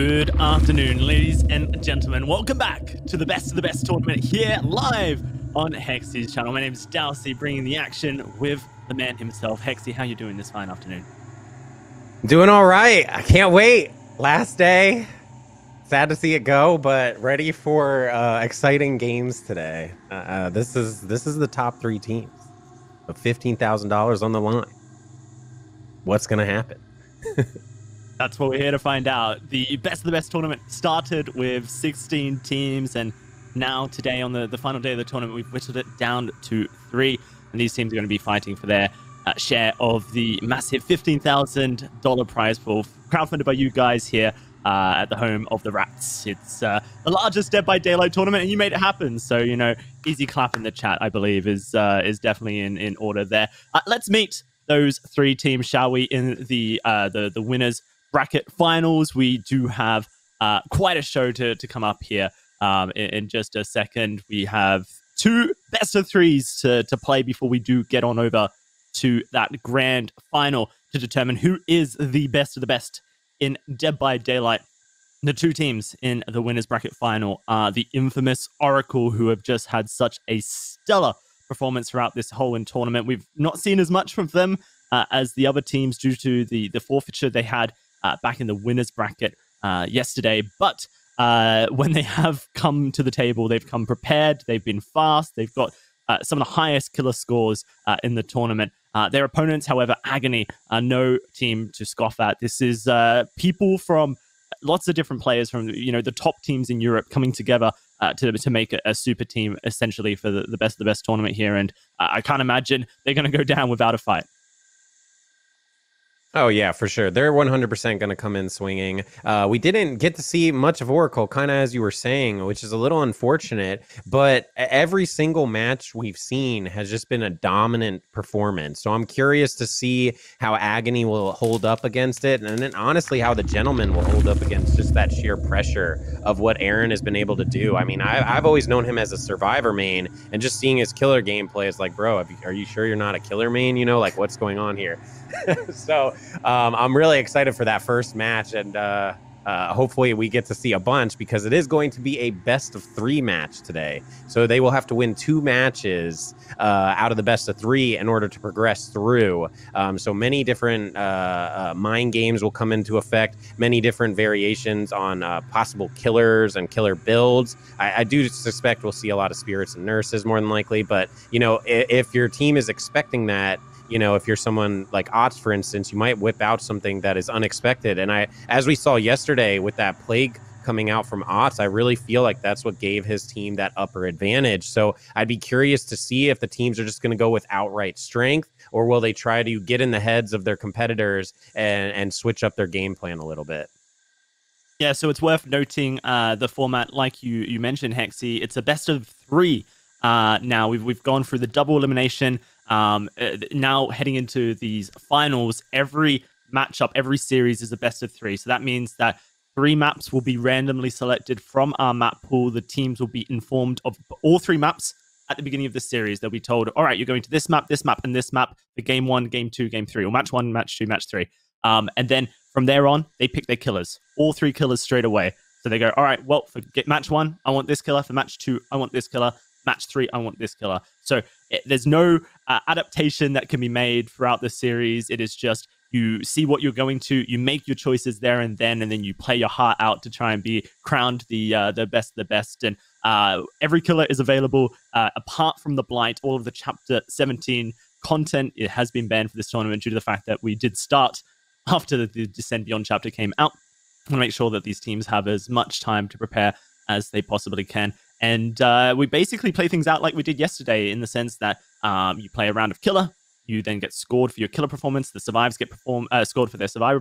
Good afternoon, ladies and gentlemen. Welcome back to the best of the best tournament here live on Hexy's channel. My name is Dalsey, bringing the action with the man himself. Hexy, how you doing this fine afternoon? Doing all right. I can't wait. Last day. Sad to see it go, but ready for exciting games today. This is the top three teams of $15,000 on the line. What's gonna happen? That's what we're here to find out. The best of the best tournament started with 16 teams, and now today on the final day of the tournament, we've whittled it down to 3. And these teams are going to be fighting for their share of the massive $15,000 prize pool, crowdfunded by you guys here at the home of the Rats. It's the largest Dead by Daylight tournament, and you made it happen. So, you know, easy clap in the chat, I believe, is definitely in order there. Let's meet those 3 teams, shall we, in the winners bracket finals. We do have quite a show to come up here in just a second. We have 2 best of 3s to play before we do get on over to that grand final to determine who is the best of the best in Dead by Daylight. The 2 teams in the winners bracket final are the infamous Oracle, who have just had such a stellar performance throughout this whole tournament. We've not seen as much from them as the other teams due to the forfeiture they had back in the winners bracket yesterday. But when they have come to the table, they've come prepared, they've been fast, they've got some of the highest killer scores in the tournament. Their opponents, however, Agony, are no team to scoff at. This is people from lots of different players from, you know, the top teams in Europe coming together to make a super team, essentially, for the best of the best tournament here. And I can't imagine they're going to go down without a fight. Oh, yeah, for sure. They're 100% going to come in swinging. We didn't get to see much of Oracle, kind of as you were saying, which is a little unfortunate. But every single match we've seen has just been a dominant performance. So I'm curious to see how Agony will hold up against it. And then, honestly, how the Gentleman will hold up against just that sheer pressure of what Aaron has been able to do. I mean, I've always known him as a survivor main. And just seeing his killer gameplay is like, bro, are you sure you're not a killer main? You know, like, what's going on here? So I'm really excited for that first match, and hopefully we get to see a bunch, because it is going to be a best of 3 match today. So they will have to win 2 matches out of the best of 3 in order to progress through. So many different mind games will come into effect, many different variations on possible killers and killer builds. I do suspect we'll see a lot of spirits and nurses more than likely, but you know, if your team is expecting that, you know, if you're someone like Otz, for instance, you might whip out something that is unexpected. And as we saw yesterday with that plague coming out from Otz, I really feel like that's what gave his team that upper advantage. So I'd be curious to see if the teams are just going to go with outright strength, or will they try to get in the heads of their competitors and switch up their game plan a little bit. Yeah, so it's worth noting the format, like you mentioned, Hexy. It's a best of 3. Now we've gone through the double elimination. Now heading into these finals, every matchup, every series is a best of 3. So that means that 3 maps will be randomly selected from our map pool. The teams will be informed of all 3 maps at the beginning of the series. They'll be told, all right, you're going to this map, and this map for game 1, game 2, game 3, or match 1, match 2, match 3. And then from there on, they pick their killers, all 3 killers straight away. So they go, all right, well, for match 1, I want this killer. For match 2, I want this killer. Match 3, I want this killer. So there's no adaptation that can be made throughout the series. It is just you see what you're going to, you make your choices there and then you play your heart out to try and be crowned the best of the best. And every killer is available apart from the Blight. All of the Chapter 17 content, it has been banned for this tournament due to the fact that we did start after the Descend Beyond chapter came out. I want to make sure that these teams have as much time to prepare as they possibly can. And we basically play things out like we did yesterday, in the sense that you play a round of killer, you then get scored for your killer performance, the survivors get scored for their survivor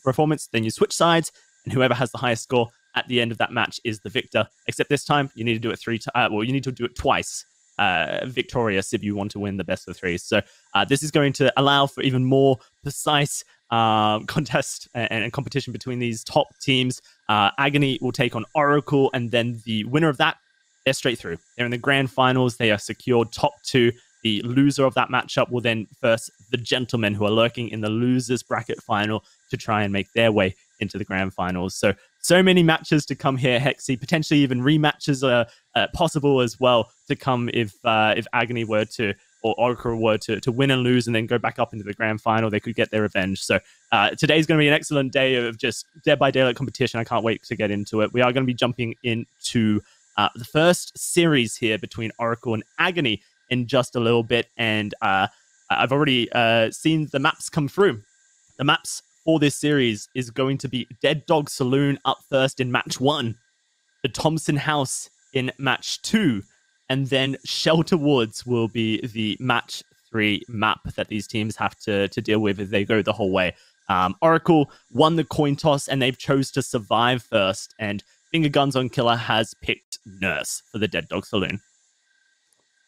performance, then you switch sides, and whoever has the highest score at the end of that match is the victor. Except this time, you need to do it you need to do it twice, victorious, if you want to win the best of 3. So this is going to allow for even more precise contest and competition between these top teams. Agony will take on Oracle, and then the winner of that, they're straight through. They're in the grand finals. They are secured top 2. The loser of that matchup will then face the Gentlemen, who are lurking in the losers bracket final, to try and make their way into the grand finals. So So many matches to come here, Hexy. Potentially even rematches are possible as well to come if Agony were to, or Oracle were to win and lose and then go back up into the grand final. They could get their revenge. So today's going to be an excellent day of just Dead by Daylight competition. I can't wait to get into it. We are going to be jumping into the first series here between Oracle and Agony in just a little bit. And I've already seen the maps come through. The maps for this series is going to be Dead Dog Saloon up first in match 1, the Thompson House in match 2, and then Shelter Woods will be the match 3 map that these teams have to deal with if they go the whole way. Oracle won the coin toss and they've chose to survive first, and Finger Guns on Killer has picked Nurse for the Dead Dog Saloon.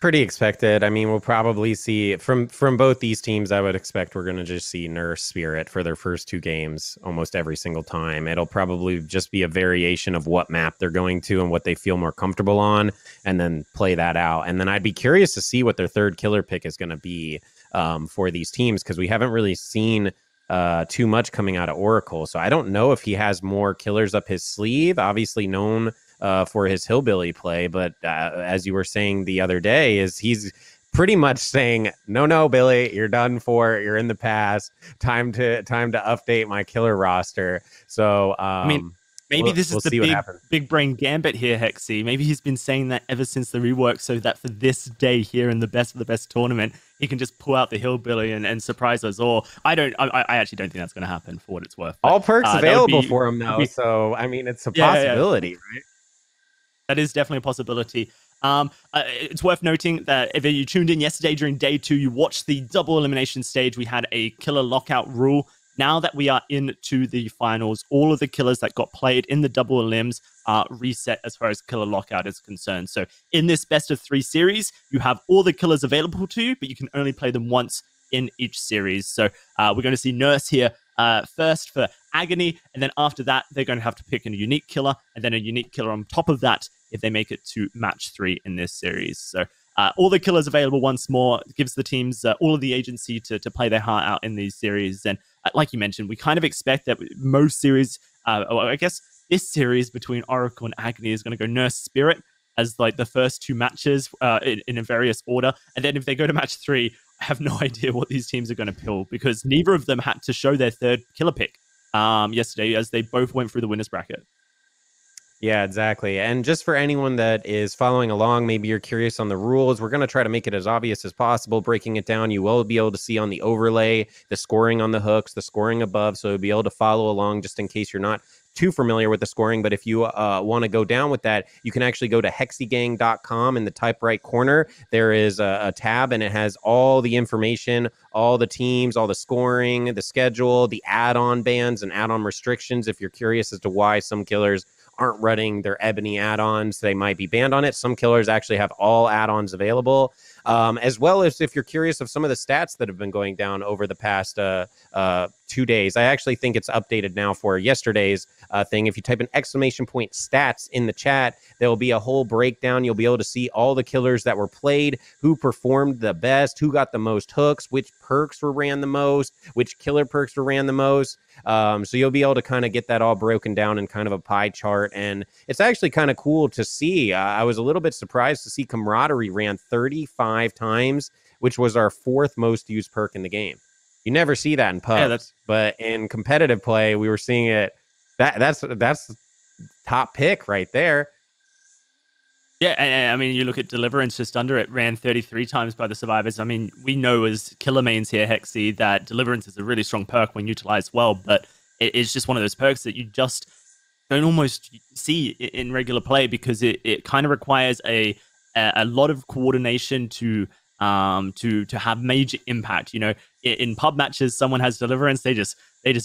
Pretty expected. I mean, we'll probably see from both these teams. I would expect we're going to just see Nurse Spirit for their first 2 games almost every single time. It'll probably just be a variation of what map they're going to and what they feel more comfortable on, and then play that out. And then I'd be curious to see what their third killer pick is going to be for these teams, because we haven't really seen too much coming out of Oracle. So I don't know if he has more killers up his sleeve. Obviously known for his hillbilly play, but as you were saying the other day, he's pretty much saying, no, Billy, you're done for. You're in the past. Time to update my killer roster. So I mean, maybe this is the big brain gambit here, Hexy. Maybe he's been saying that ever since the rework, so that for this day here in the best of the best tournament, he can just pull out the hillbilly and surprise us all. I actually don't think that's going to happen, for what it's worth. But, all perks available for him now, so I mean, it's a possibility, right? That is definitely a possibility. It's worth noting that if you tuned in yesterday during day 2, you watched the double elimination stage. We had a killer lockout rule. Now that we are into the finals, all of the killers that got played in the double elims are reset as far as killer lockout is concerned. So in this best of 3 series, you have all the killers available to you, but you can only play them once in each series. So we're going to see Nurse here first for Agony, and then after that, they're going to have to pick a unique killer, and then a unique killer on top of that if they make it to match 3 in this series. So all the killers available once more. It gives the teams all of the agency to play their heart out in these series. And like you mentioned, we kind of expect that most series, or I guess this series between Oracle and Agony is going to go Nurse Spirit as like the first 2 matches in a various order. And then if they go to match 3, I have no idea what these teams are going to pull, because neither of them had to show their third killer pick yesterday, as they both went through the winner's bracket. Yeah, exactly. And just for anyone that is following along, maybe you're curious on the rules, we're going to try to make it as obvious as possible, breaking it down. You will be able to see on the overlay the scoring on the hooks, the scoring above, so you'll be able to follow along just in case you're not too familiar with the scoring. But if you want to go down with that, you can actually go to hexygang.com. In the type right corner, there is a tab, and it has all the information, all the teams, all the scoring, the schedule, the add-on bans and add-on restrictions. If you're curious as to why some killers aren't running their Ebony add-ons, they might be banned on it. Some killers actually have all add-ons available, as well as if you're curious of some of the stats that have been going down over the past 2 days. I actually think it's updated now for yesterday's thing. If you type in !stats in the chat, there will be a whole breakdown. You'll be able to see all the killers that were played, who performed the best, who got the most hooks, which perks were ran the most, which killer perks were ran the most. So you'll be able to kind of get that all broken down in kind of a pie chart. And it's actually kind of cool to see. I was a little bit surprised to see Camaraderie ran 35 times, which was our 4th most used perk in the game. You never see that in pubs, but in competitive play, we were seeing it. That's top pick right there. Yeah, I mean, you look at Deliverance just under it, ran 33 times by the survivors. I mean, we know as killer mains here, Hexy, that Deliverance is a really strong perk when utilized well, but it is just one of those perks that you just don't almost see in regular play, because it kind of requires a lot of coordination to have major impact. You know, in pub matches, someone has Deliverance, they just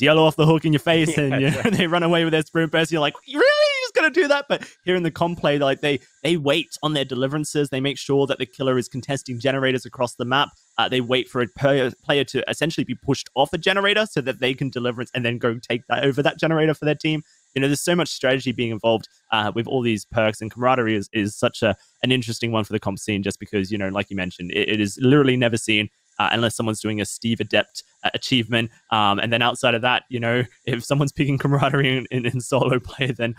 yellow off the hook in your face, and they run away with their sprint burst. You're like, really? Going to do that? But here in the comp play, like they wait on their deliverances. They make sure that the killer is contesting generators across the map. They wait for a player to essentially be pushed off a generator so that they can deliverance and then go take that over that generator for their team. You know, there's so much strategy being involved with all these perks, and Camaraderie is such an interesting one for the comp scene, just because, you know, like you mentioned, it is literally never seen. unless someone's doing a Steve Adept achievement. And then outside of that, you know, if someone's picking camaraderie in solo play, then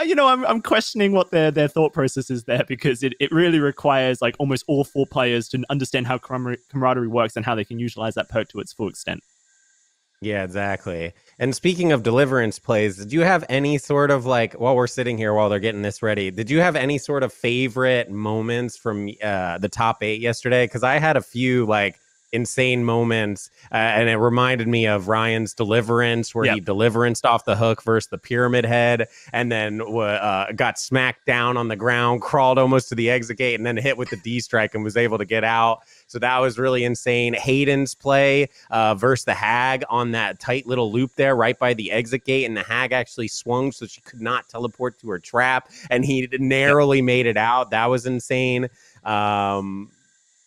you know, I'm questioning what their thought process is there, because it really requires like almost all 4 players to understand how camaraderie works and how they can utilize that perk to its full extent. Yeah, exactly. And speaking of deliverance plays, did you have any sort of like, while we're sitting here while they're getting this ready, did you have any sort of favorite moments from the top 8 yesterday? Because I had a few like insane moments, and it reminded me of Ryan's deliverance, where he deliveranced off the hook versus the pyramid head, and then got smacked down on the ground, crawled almost to the exit gate, and then hit with the D strike and was able to get out. So that was really insane. Hayden's play versus the Hag on that tight little loop there right by the exit gate, and the Hag actually swung so she could not teleport to her trap, and he narrowly made it out. That was insane.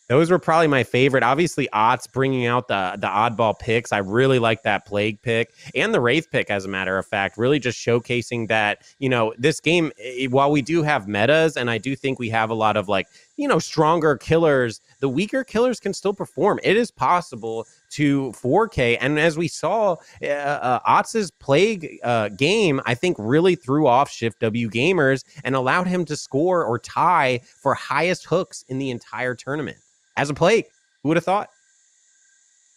Those were probably my favorite. Obviously, Ott's bringing out the oddball picks. I really like that Plague pick and the Wraith pick, as a matter of fact, really just showcasing that, you know, this game, while we do have metas, and I do think we have a lot of like, you know, stronger killers, the weaker killers can still perform. It is possible to 4K. And as we saw, Otz's Plague game, I think, really threw off Shift W gamers and allowed him to score or tie for highest hooks in the entire tournament. As a Plague, who would have thought?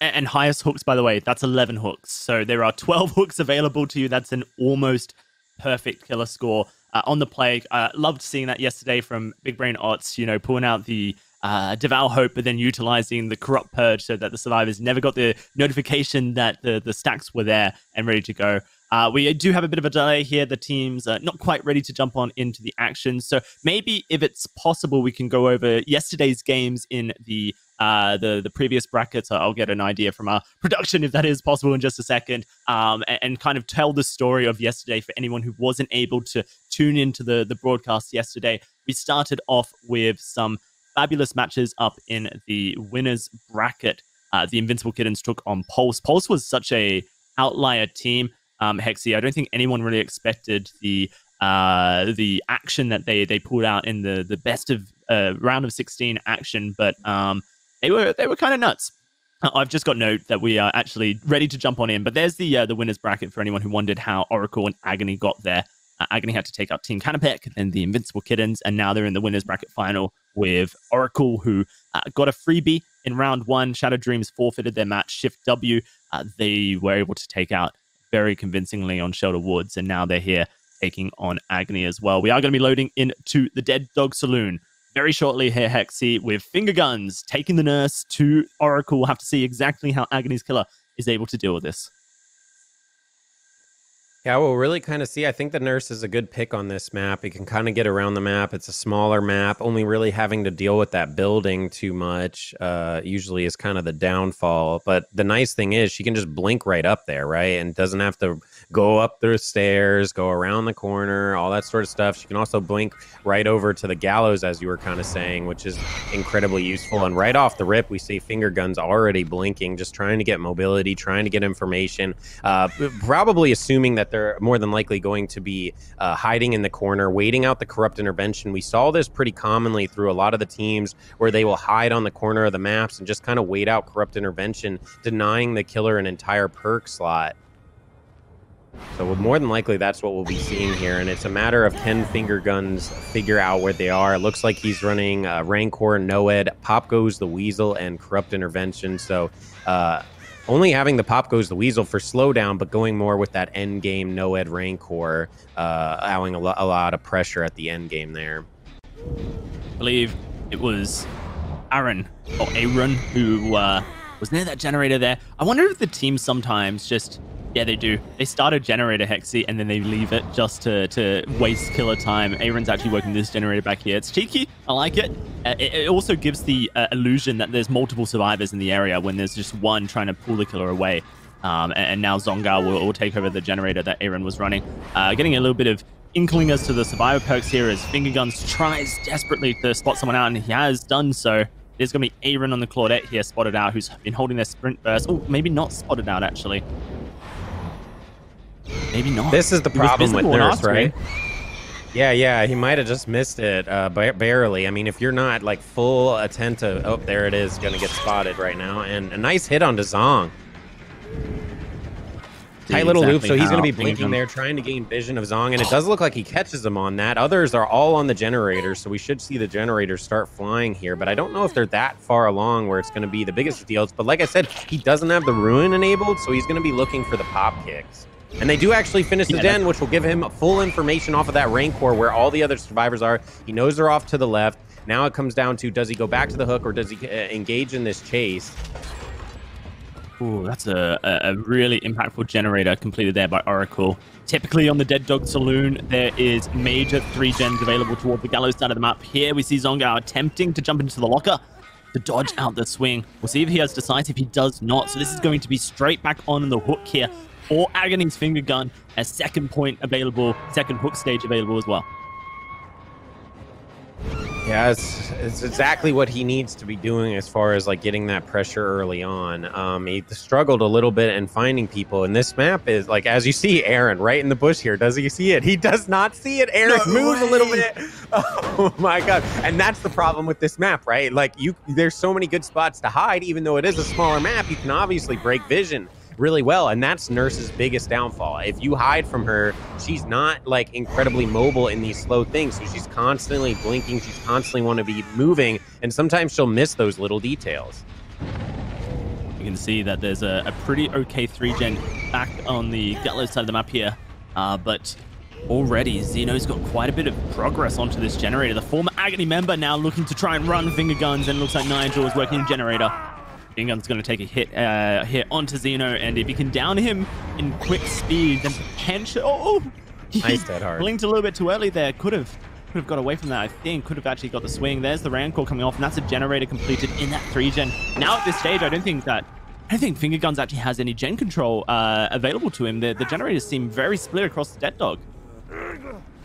And highest hooks, by the way, that's 11 hooks. So there are 12 hooks available to you. That's an almost perfect killer score on the Plague. Loved seeing that yesterday from Big Brain Otts, you know, pulling out the Devour Hope, but then utilizing the Corrupt Purge so that the survivors never got the notification that the stacks were there and ready to go. We do have a bit of a delay here. The team's not quite ready to jump on into the action. So maybe if it's possible, we can go over yesterday's games in the previous brackets. I'll get an idea from our production if that is possible in just a second, and kind of tell the story of yesterday for anyone who wasn't able to tune into the broadcast yesterday. We started off with some fabulous matches up in the winners bracket. The Invincible Kittens took on Pulse. Pulse was such a outlier team. Hexy, I don't think anyone really expected the action that they pulled out in the best of round of 16 action, but they were kind of nuts. I've just got note that we are actually ready to jump on in, but there's the winners bracket for anyone who wondered how Oracle and Agony got there. Agony had to take out Team Canapec, then the Invincible Kittens, and now they're in the winners bracket final with Oracle, who got a freebie in round 1. Shadow Dreams forfeited their match. Shift W, they were able to take out very convincingly on Shelter Woods, and now they're here taking on Agony as well. We are going to be loading into the Dead Dog Saloon very shortly here, Hexy, with finger guns taking the nurse to Oracle. We'll have to see exactly how Agony's killer is able to deal with this. Yeah, we'll really kind of see. I think the nurse is a good pick on this map. It can kind of get around the map. It's a smaller map. Only really having to deal with that building too much usually is kind of the downfall. But the nice thing is she can just blink right up there, right? And doesn't have to go up the stairs, go around the corner, all that sort of stuff. She can also blink right over to the gallows, as you were kind of saying, which is incredibly useful. And right off the rip, we see finger guns already blinking, just trying to get mobility, trying to get information, probably assuming that they're more than likely going to be hiding in the corner, waiting out the corrupt intervention. We saw this pretty commonly through a lot of the teams where they will hide on the corner of the maps and just kind of wait out corrupt intervention, denying the killer an entire perk slot. So more than likely, that's what we'll be seeing here. And it's a matter of 10 finger guns figure out where they are. It looks like he's running Rancor, Noed, Pop Goes the Weasel, and Corrupt Intervention. So only having the Pop Goes the Weasel for slowdown, but going more with that end game Noed Rancor, allowing a lot of pressure at the end game there. I believe it was Aaron who was near that generator there. I wonder if the team sometimes just... Yeah, they do. They start a generator, Hexy, and then they leave it just to waste killer time. Aaron's actually working this generator back here. It's cheeky. I like it. It also gives the illusion that there's multiple survivors in the area when there's just one trying to pull the killer away. And now Zongar will take over the generator that Aaron was running. Getting a little bit of inkling as to the survivor perks here as Finger Guns tries desperately to spot someone out, and he has done so. There's going to be Aaron on the Claudette here, spotted out, who's been holding their sprint burst. Oh, maybe not spotted out, actually. Maybe not. This is the problem with Nurse, right? Yeah, he might have just missed it barely. I mean, if you're not like full attentive, oh, there it is, gonna get spotted right now, and a nice hit onto Zong. Tight little loop, so he's going to be blinking there, trying to gain vision of Zong, and it does look like he catches him on that. Others are all on the generators, so we should see the generators start flying here, but I don't know if they're that far along where it's going to be the biggest deals. But like I said, he doesn't have the Ruin enabled, so he's going to be looking for the pop kicks. And they do actually finish the den, which will give him full information off of that Rancor where all the other survivors are. He knows they're off to the left. Now it comes down to, does he go back to the hook or does he engage in this chase? Ooh, that's a really impactful generator completed there by Oracle. Typically on the Dead Dog Saloon, there is major 3 gens available toward the Gallows side of the map. Here we see Zonga attempting to jump into the locker to dodge out the swing. We'll see if he has decisive. He does not. So this is going to be straight back on the hook here for Agony's finger gun. A second point available, second hook stage available as well. Yeah, it's exactly what he needs to be doing as far as like getting that pressure early on. He struggled a little bit in finding people, and this map is like, as you see Aaron right in the bush here. Does he see it? He does not see it. Aaron, move a little bit. Oh my god. And that's the problem with this map, right? Like there's so many good spots to hide. Even though it is a smaller map, you can obviously break vision really well, and that's Nurse's biggest downfall. If you hide from her, she's not like incredibly mobile in these slow things, so she's constantly blinking, she's constantly want to be moving, and sometimes she'll miss those little details. You can see that there's a pretty okay 3-gen back on the Gallows side of the map here, but already Xeno's got quite a bit of progress onto this generator. The former Agony member now looking to try and run finger guns, and it looks like Nigel is working generator. Fingergun's going to take a hit onto Xeno, and if he can down him in quick speed, then potentially... Oh! Nice dead hard. Blinked a little bit too early there. Could have got away from that, I think. Could have actually got the swing. There's the Rancor coming off, and that's a generator completed in that 3-gen. Now at this stage, I don't think Fingerguns actually has any gen control available to him. The generators seem very split across the Dead Dog.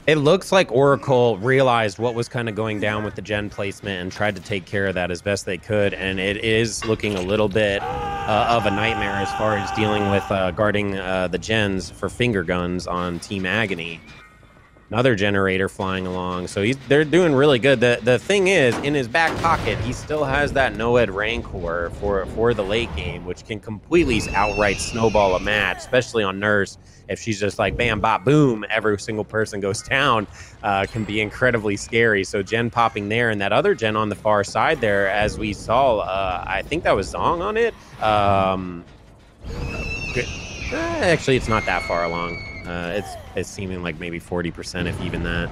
It looks like Oracle realized what was kind of going down with the gen placement and tried to take care of that as best they could, and it is looking a little bit of a nightmare as far as dealing with guarding the gens for finger guns on Team Agony. Another generator flying along, so they're doing really good. The thing is, in his back pocket, he still has that Noed Rancor for the late game, which can completely outright snowball a match, especially on Nurse. If she's just like bam, bop, boom, every single person goes down, can be incredibly scary. So gen popping there, and that other gen on the far side there, as we saw, I think that was Zong on it. Actually, it's not that far along. It's seeming like maybe 40%, if even that.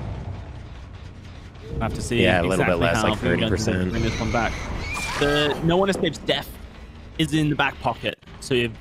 We'll have to see. Yeah, a little bit less, like 30%. Bring this one back. The No One Escapes Death is in the back pocket, so if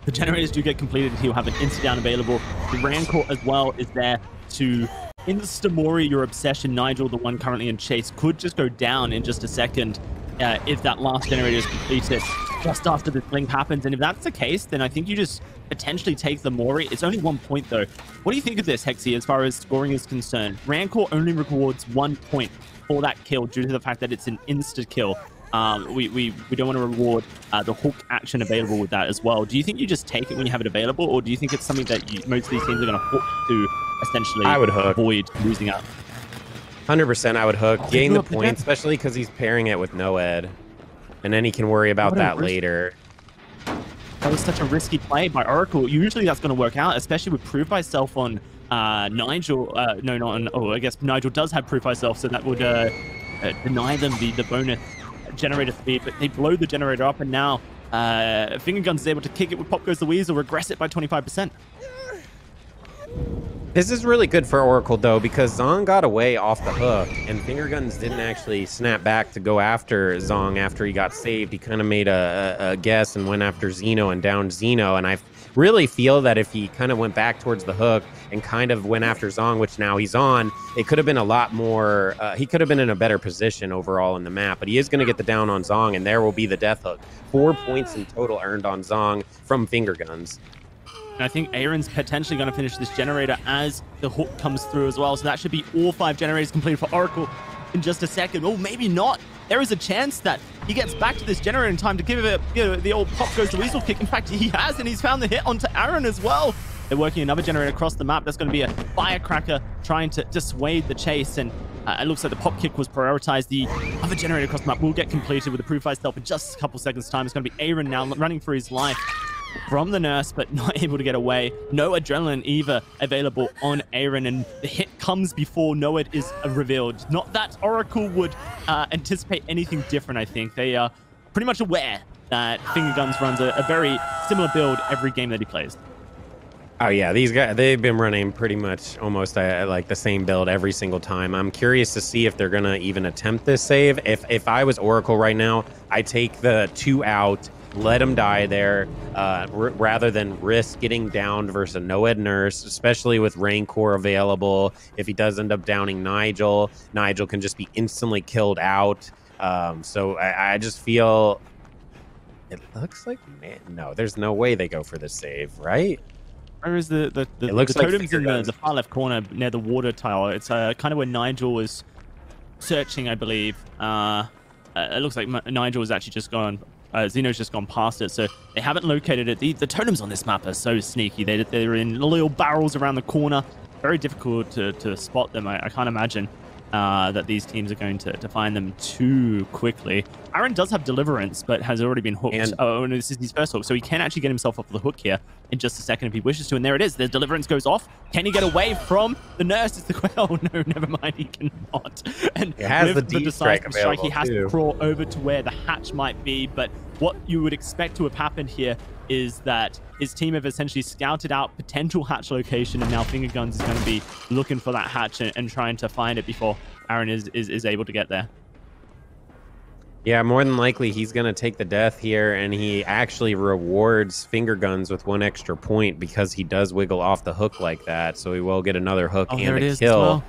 the generators do get completed, he'll have an insta-down available. The Rancor as well is there to insta-mori your obsession. Nigel, the one currently in chase, could just go down in just a second if that last generator is completed just after the blink happens. And if that's the case, then I think you just potentially take the Mori. It's only 1 point though. What do you think of this, Hexy, as far as scoring is concerned? Rancor only rewards 1 point for that kill due to the fact that it's an insta kill. We don't want to reward the hook action available with that as well. Do you think you just take it when you have it available, or do you think it's something that most of these teams are going to hook to essentially avoid losing out? 100% I would hook. Gain the point, especially because he's pairing it with Noed. And then he can worry about that later. That was such a risky play by Oracle. Usually that's going to work out, especially with Proof by Self on Nigel. No, not on... Oh, I guess Nigel does have Proof by Self, so that would deny them the bonus generator speed. But they blow the generator up, and now Fingerguns is able to kick it with Pop Goes the Weasel, regress it by 25%. This is really good for Oracle, though, because Zong got away off the hook, and Fingerguns didn't actually snap back to go after Zong after he got saved. He kind of made a guess and went after Xeno and downed Xeno, and I really feel that if he kind of went back towards the hook and kind of went after Zong, which now he's on, it could have been a lot more... he could have been in a better position overall in the map, but he is going to get the down on Zong, and there will be the death hook. 4 points in total earned on Zong from Fingerguns. And I think Aaron's potentially going to finish this generator as the hook comes through as well. So that should be all 5 generators completed for Oracle in just a second. Oh, maybe not. There is a chance that he gets back to this generator in time to give it the old Pop Goes the Weasel kick. In fact, he has, and he's found the hit onto Aaron as well. They're working another generator across the map. That's going to be a firecracker trying to dissuade the chase, and it looks like the pop kick was prioritized. The other generator across the map will get completed with the proof-ice stealth in just a couple seconds' time. It's going to be Aaron now running for his life from the nurse, but not able to get away. No adrenaline either available on Aaron, and the hit comes before Noed is revealed. Not that Oracle would anticipate anything different, I think. They are pretty much aware that Fingerguns runs a very similar build every game that he plays. Oh yeah, these guys, they've been running pretty much almost like the same build every single time. I'm curious to see if they're gonna even attempt this save. If I was Oracle right now, I take the 2 out, let him die there, rather than risk getting downed versus a Noed nurse, especially with Rancor available. If he does end up downing Nigel, Nigel can just be instantly killed out. So I just feel it looks like, man, no, there's no way they go for the save, right? Where is the totems in the far left corner near the water tower? It's kind of where Nigel was searching, I believe. It looks like Nigel has actually just gone. Xeno's just gone past it, so they haven't located it. The totems on this map are so sneaky. They're in little barrels around the corner. Very difficult to spot them. I can't imagine that these teams are going to find them too quickly. Aaron does have Deliverance, but has already been hooked. Oh, no, this is his first hook, so he can actually get himself off the hook here in just a second if he wishes to. And there it is. The Deliverance goes off. Can he get away from the nurse? It's the oh no, never mind. He cannot. And it has with the decisive strike, he has to crawl over to where the hatch might be. But what you would expect to have happened here is that his team have essentially scouted out potential hatch location, and now Fingerguns is going to be looking for that hatch and trying to find it before Aaron is able to get there. Yeah, more than likely he's going to take the death here, and he actually rewards Fingerguns with 1 extra point because he does wiggle off the hook like that, so he will get another hook and a kill.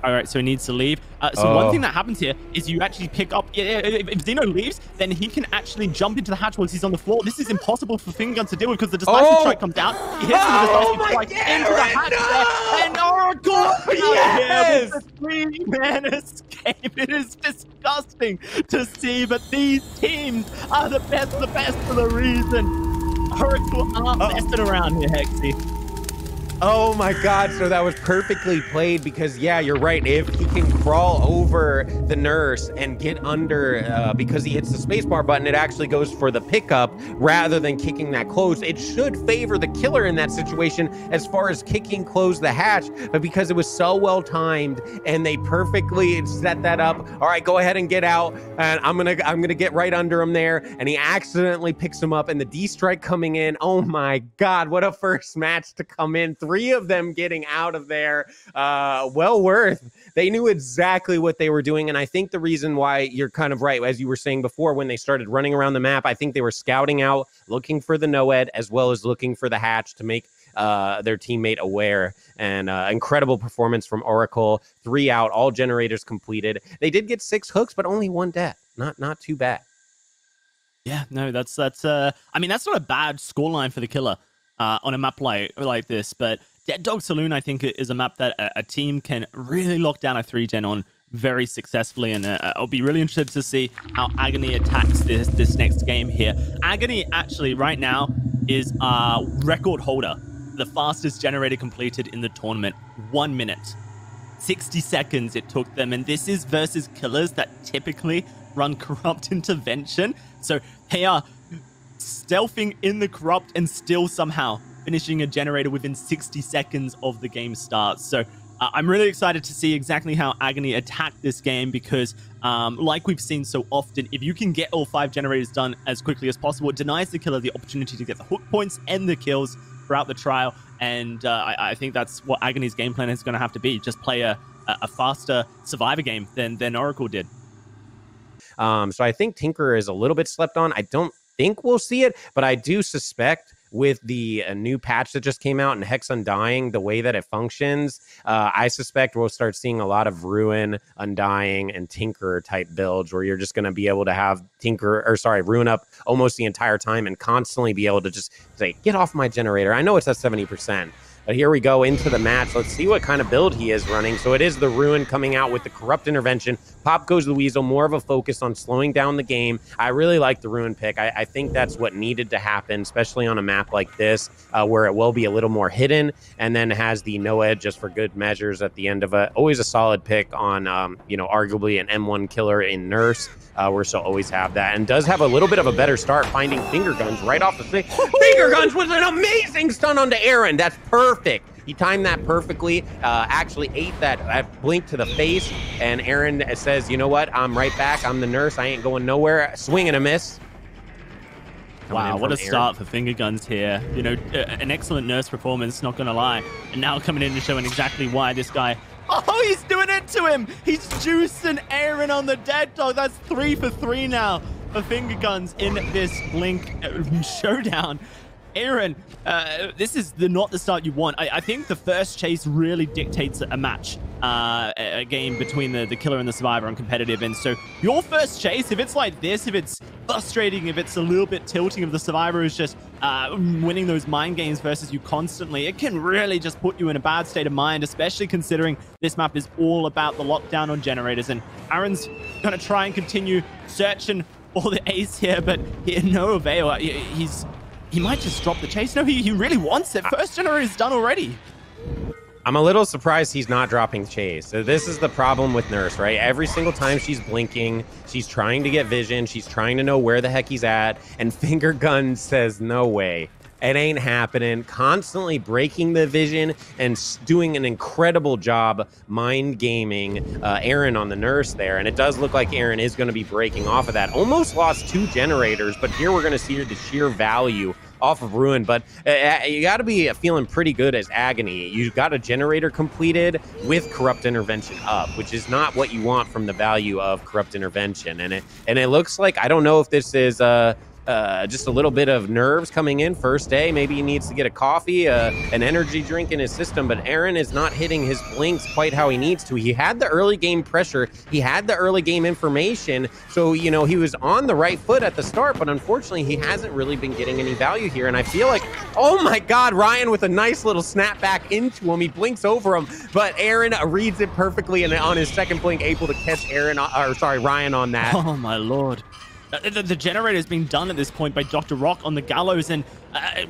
All right, so he needs to leave. So one thing that happens here is you actually pick up... If Xeno leaves, then he can actually jump into the hatch while he's on the floor. This is impossible for Fingerguns to deal with because the decisive strike comes down. He hits the decisive strike into the hatch there, and Oracle yes! With the 3-man escape. It is disgusting to see, but these teams are the best for the reason. Oracle aren't messing around here, Hexy. Oh my god, so that was perfectly played because, yeah, you're right. If he can crawl over the nurse and get under, because he hits the spacebar button, it actually goes for the pickup rather than kicking that closed. It should favor the killer in that situation as far as kicking closed the hatch, but because it was so well timed and they perfectly set that up, all right, go ahead and get out, and I'm gonna get right under him there, and he accidentally picks him up, and the D strike coming in. Oh my god, what a first match to come in. 3 of them getting out of there. Well worth. They knew exactly what they were doing. And I think the reason why you're kind of right, as you were saying before, when they started running around the map, I think they were scouting out, looking for the Noed, as well as looking for the hatch to make their teammate aware. And incredible performance from Oracle. 3 out, all generators completed. They did get 6 hooks, but only 1 death. Not too bad. Yeah, no, that's I mean, that's not a bad scoreline for the killer. On a map like this, but Dead Dog Saloon, I think, is a map that a team can really lock down a 3-gen on very successfully, and I'll be really interested to see how Agony attacks this next game here. Agony, actually, right now, is a record holder. The fastest generator completed in the tournament. 1 minute. 60 seconds it took them, and this is versus killers that typically run Corrupt Intervention, so they are stealthing in the Corrupt and still somehow finishing a generator within 60 seconds of the game starts. So I'm really excited to see exactly how Agony attack this game because like we've seen so often, if you can get all 5 generators done as quickly as possible, it denies the killer the opportunity to get the hook points and the kills throughout the trial. And I think that's what Agony's game plan is going to have to be. Just play a faster Survivor game than Oracle did. So I think Tinker is a little bit slept on. I don't think we'll see it, but I do suspect with the new patch that just came out and Hex Undying, the way that it functions, I suspect we'll start seeing a lot of Ruin, Undying, and Tinker type builds where you're just going to be able to have Ruin up almost the entire time and constantly be able to just say, get off my generator. I know it's at 70%, But here we go into the match. Let's see what kind of build he is running. So it is the Ruin coming out with the Corrupt Intervention. Pop goes the Weasel, more of a focus on slowing down the game. I really like the Ruin pick. I think that's what needed to happen, especially on a map like this, where it will be a little more hidden, and then has the no edge just for good measures at the end of it. Always a solid pick on, you know, arguably an M1 killer in Nurse. We're still always have that, and does have a little bit of a better start finding finger guns right off the thing. Finger guns was an amazing stun onto Aaron. That's perfect. He timed that perfectly, actually ate that blink to the face, and Aaron says, you know what, I'm right back. I'm the Nurse. I ain't going nowhere. Swing and a miss. Wow, what a start for finger guns here. You know, an excellent Nurse performance, not going to lie. And now coming in and showing exactly why this guy... Oh, he's doing it to him. He's juicing Aaron on the dead dog. That's 3 for 3 now for finger guns in this Blink showdown. Aaron, this is not the start you want. I think the first chase really dictates a match, a game between the killer and the survivor on competitive. And so your first chase, if it's like this, if it's frustrating, if it's a little bit tilting, if the survivor is just winning those mind games versus you constantly, it can really just put you in a bad state of mind, especially considering this map is all about the lockdown on generators. And Aaron's going to try and continue searching for the ace here, but no avail. He might just drop the chase. No, he really wants it. First generator is done already. I'm a little surprised he's not dropping chase. So this is the problem with Nurse, right? Every single time she's blinking, she's trying to get vision. She's trying to know where the heck he's at. And Finger Gun says, no way. It ain't happening. Constantly breaking the vision and doing an incredible job mind gaming Aaron on the Nurse there. And it does look like Aaron is going to be breaking off of that. Almost lost 2 generators, but here we're going to see the sheer value off of Ruin. But you got to be feeling pretty good as Agony. You got a generator completed with Corrupt Intervention up, which is not what you want from the value of Corrupt Intervention. And it looks like, I don't know if this is just a little bit of nerves coming in first day. Maybe he needs to get a coffee, an energy drink in his system, but Aaron is not hitting his blinks quite how he needs to. He had the early game pressure. He had the early game information. So, you know, he was on the right foot at the start, but unfortunately he hasn't really been getting any value here. And I feel like, oh my God, Ryan with a nice little snap back into him. He blinks over him, but Aaron reads it perfectly. And on his second blink, able to catch Ryan on that. Oh my Lord. The generator is being done at this point by Dr. Rock on the gallows, and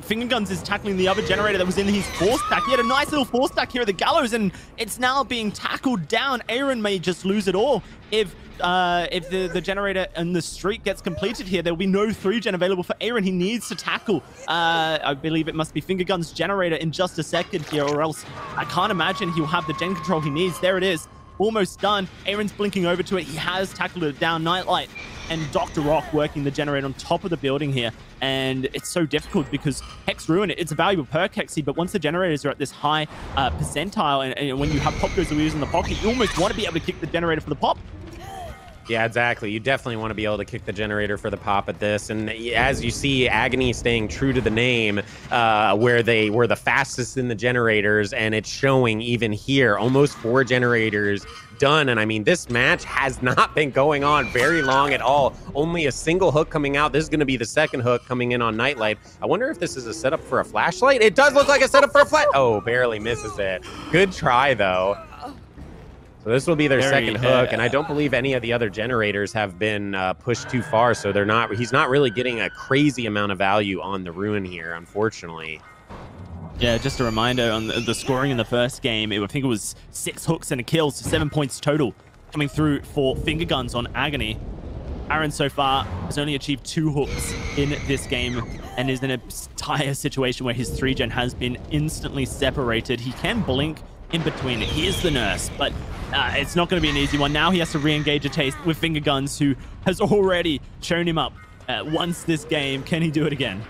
Finger Guns is tackling the other generator that was in his force stack. He had a nice little force stack here at the gallows, and it's now being tackled down. Aaron may just lose it all if the generator and the streak gets completed here. There will be no 3-gen available for Aaron. He needs to tackle. I believe it must be Finger Guns generator in just a second here, or else I can't imagine he'll have the gen control he needs. There it is. Almost done. Aaron's blinking over to it. He has tackled it down. Nightlight and Dr. Rock working the generator on top of the building here. And it's so difficult because Hex Ruin, it's a valuable perk, Hexy, but once the generators are at this high percentile, and when you have Pop Goes the Weasel in the pocket, you almost want to be able to kick the generator for the pop. Yeah, exactly. You definitely want to be able to kick the generator for the pop at this. And as you see, Agony staying true to the name, where they were the fastest in the generators, and it's showing even here, almost 4 generators done. And I mean, this match has not been going on very long at all. Only a single hook coming out. This is going to be the second hook coming in on Nightlight. I wonder if this is a setup for a flashlight. It does look like a setup for a flash. Oh, barely misses it. Good try, though. So this will be their second hook, and I don't believe any of the other generators have been pushed too far, so they're not. He's not really getting a crazy amount of value on the Ruin here, unfortunately. Yeah, just a reminder on the scoring in the first game. I think it was 6 hooks and a kill, so 7 points total coming through for Finger Guns on Agony. Aaron so far has only achieved 2 hooks in this game and is in a dire situation where his 3-gen has been instantly separated. He can blink in between it. He is the Nurse, but it's not going to be an easy one. Now he has to re-engage a taste with Finger Guns, who has already shown him up once this game. Can he do it again?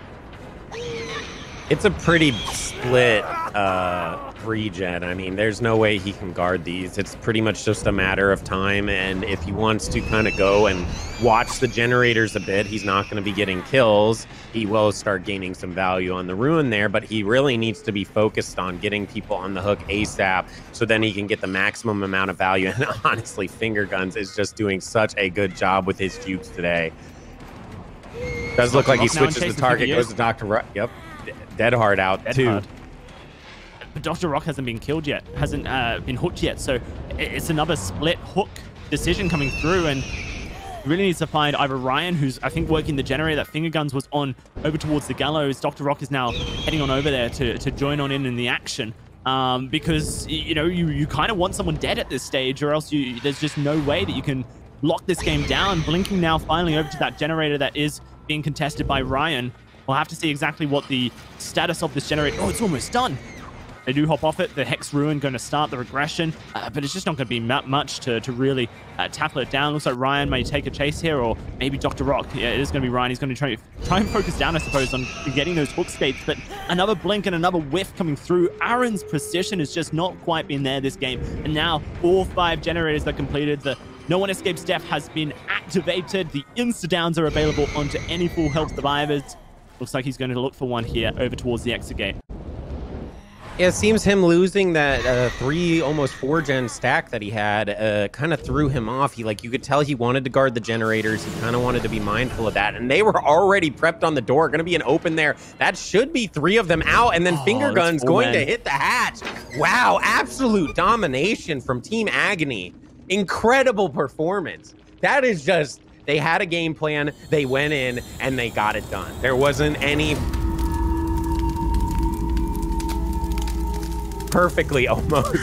It's a pretty split 3-gen. I mean, there's no way he can guard these. It's pretty much just a matter of time, and if he wants to kind of go and watch the generators a bit, he's not going to be getting kills. He will start gaining some value on the Ruin there, but he really needs to be focused on getting people on the hook ASAP, so then he can get the maximum amount of value. And honestly, Finger Guns is just doing such a good job with his jukes today. Does look like he switches the target, goes to Dr. Yep. Dead hard out, too. but Dr. Rock hasn't been killed yet, hasn't been hooked yet. So it's another split hook decision coming through, and really needs to find either Ryan, who's I think working the generator that Finger Guns was on, over towards the gallows. Dr. Rock is now heading on over there to join on in the action. Because you know you kind of want someone dead at this stage, or else there's just no way that you can lock this game down. Blinking now finally over to that generator that is being contested by Ryan. We'll have to see exactly what the status of this generator. Oh, it's almost done. They do hop off it. The Hex Ruin going to start the regression, but it's just not going to be much to really tackle it down. Looks like Ryan may take a chase here, or maybe Dr. Rock. Yeah, it is going to be Ryan. He's going to try and focus down, I suppose, on getting those hook states, but another blink and another whiff coming through. Aaron's precision has just not quite been there this game, and now all 5 generators are completed. The No One Escapes Death has been activated. The insta-downs are available onto any full health survivors. Looks like he's going to look for one here over towards the exit gate. Yeah, it seems him losing that 3, almost 4 gen stack that he had kind of threw him off. You could tell he wanted to guard the generators. He kind of wanted to be mindful of that. And they were already prepped on the door, going to be an open there. That should be 3 of them out. And then Finger Guns going to hit the hatch. Wow, absolute domination from Team Agony. Incredible performance. That is just, they had a game plan. They went in and they got it done. There wasn't any... perfectly almost.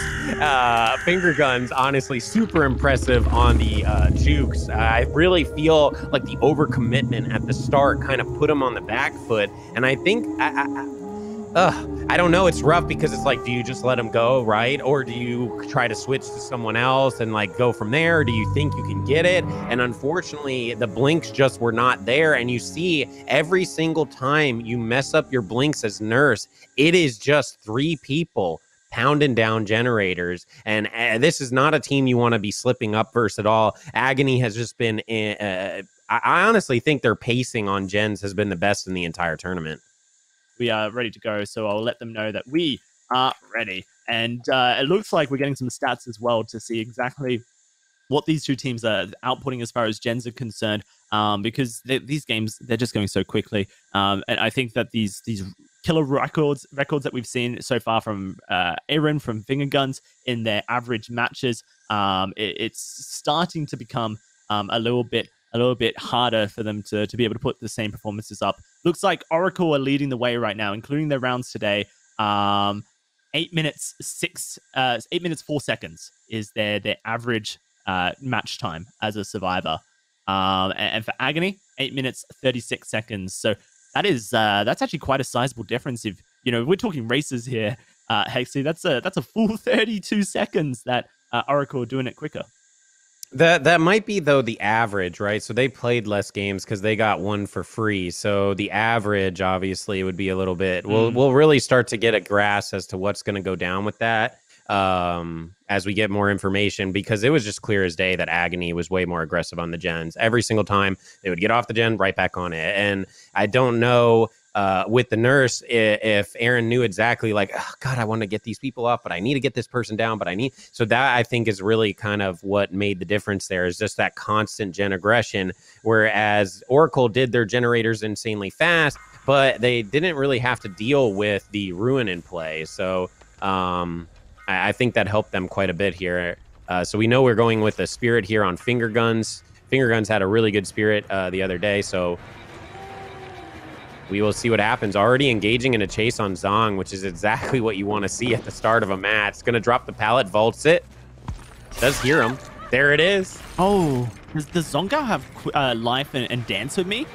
Finger Guns, honestly, super impressive on the jukes. I really feel like the overcommitment at the start kind of put him on the back foot. And I think, I don't know, it's rough because it's like, do you just let him go, right? Or do you try to switch to someone else and go from there? Or do you think you can get it? And unfortunately, the blinks just were not there. And you see every single time you mess up your blinks as Nurse, it is just 3 people pounding down generators, and this is not a team you want to be slipping up versus at all. Agony has just been I honestly think their pacing on gens has been the best in the entire tournament. We are ready to go, so I'll let them know that we are ready. And it looks like we're getting some stats as well to see exactly what these 2 teams are outputting as far as gens are concerned, because these games, they're just going so quickly. And I think that these killer records that we've seen so far from Aaron, from Finger Guns in their average matches, it's starting to become a little bit harder for them to be able to put the same performances up. Looks like Oracle are leading the way right now, including their rounds today. 8 minutes 4 seconds is their average match time as a survivor. And for Agony, 8 minutes 36 seconds. So that's actually quite a sizable difference. If we're talking races here, Hexy, that's a full 32 seconds that Oracle are doing it quicker. That might be, though, the average, right? So they played less games because they got 1 for free. So the average, obviously, would be a little bit. We'll really start to get a grasp as to what's going to go down with that as we get more information, because it was just clear as day that Agony was way more aggressive on the gens. Every single time they would get off the gen, right back on it. And I don't know with the Nurse if Aaron knew exactly oh, God, I want to get these people off, but I need to get this person down, so that I think is really kind of what made the difference there, is just that constant gen aggression, whereas Oracle did their generators insanely fast, but they didn't really have to deal with the Ruin in play. So I think that helped them quite a bit here. So we know we're going with the Spirit here on Finger Guns. Finger Guns had a really good Spirit the other day, so we will see what happens. Already engaging in a chase on Zong, which is exactly what you want to see at the start of a match. It's going to drop the pallet, vaults it. Does hear him. There it is. Oh, does Zonga have life and dance with me?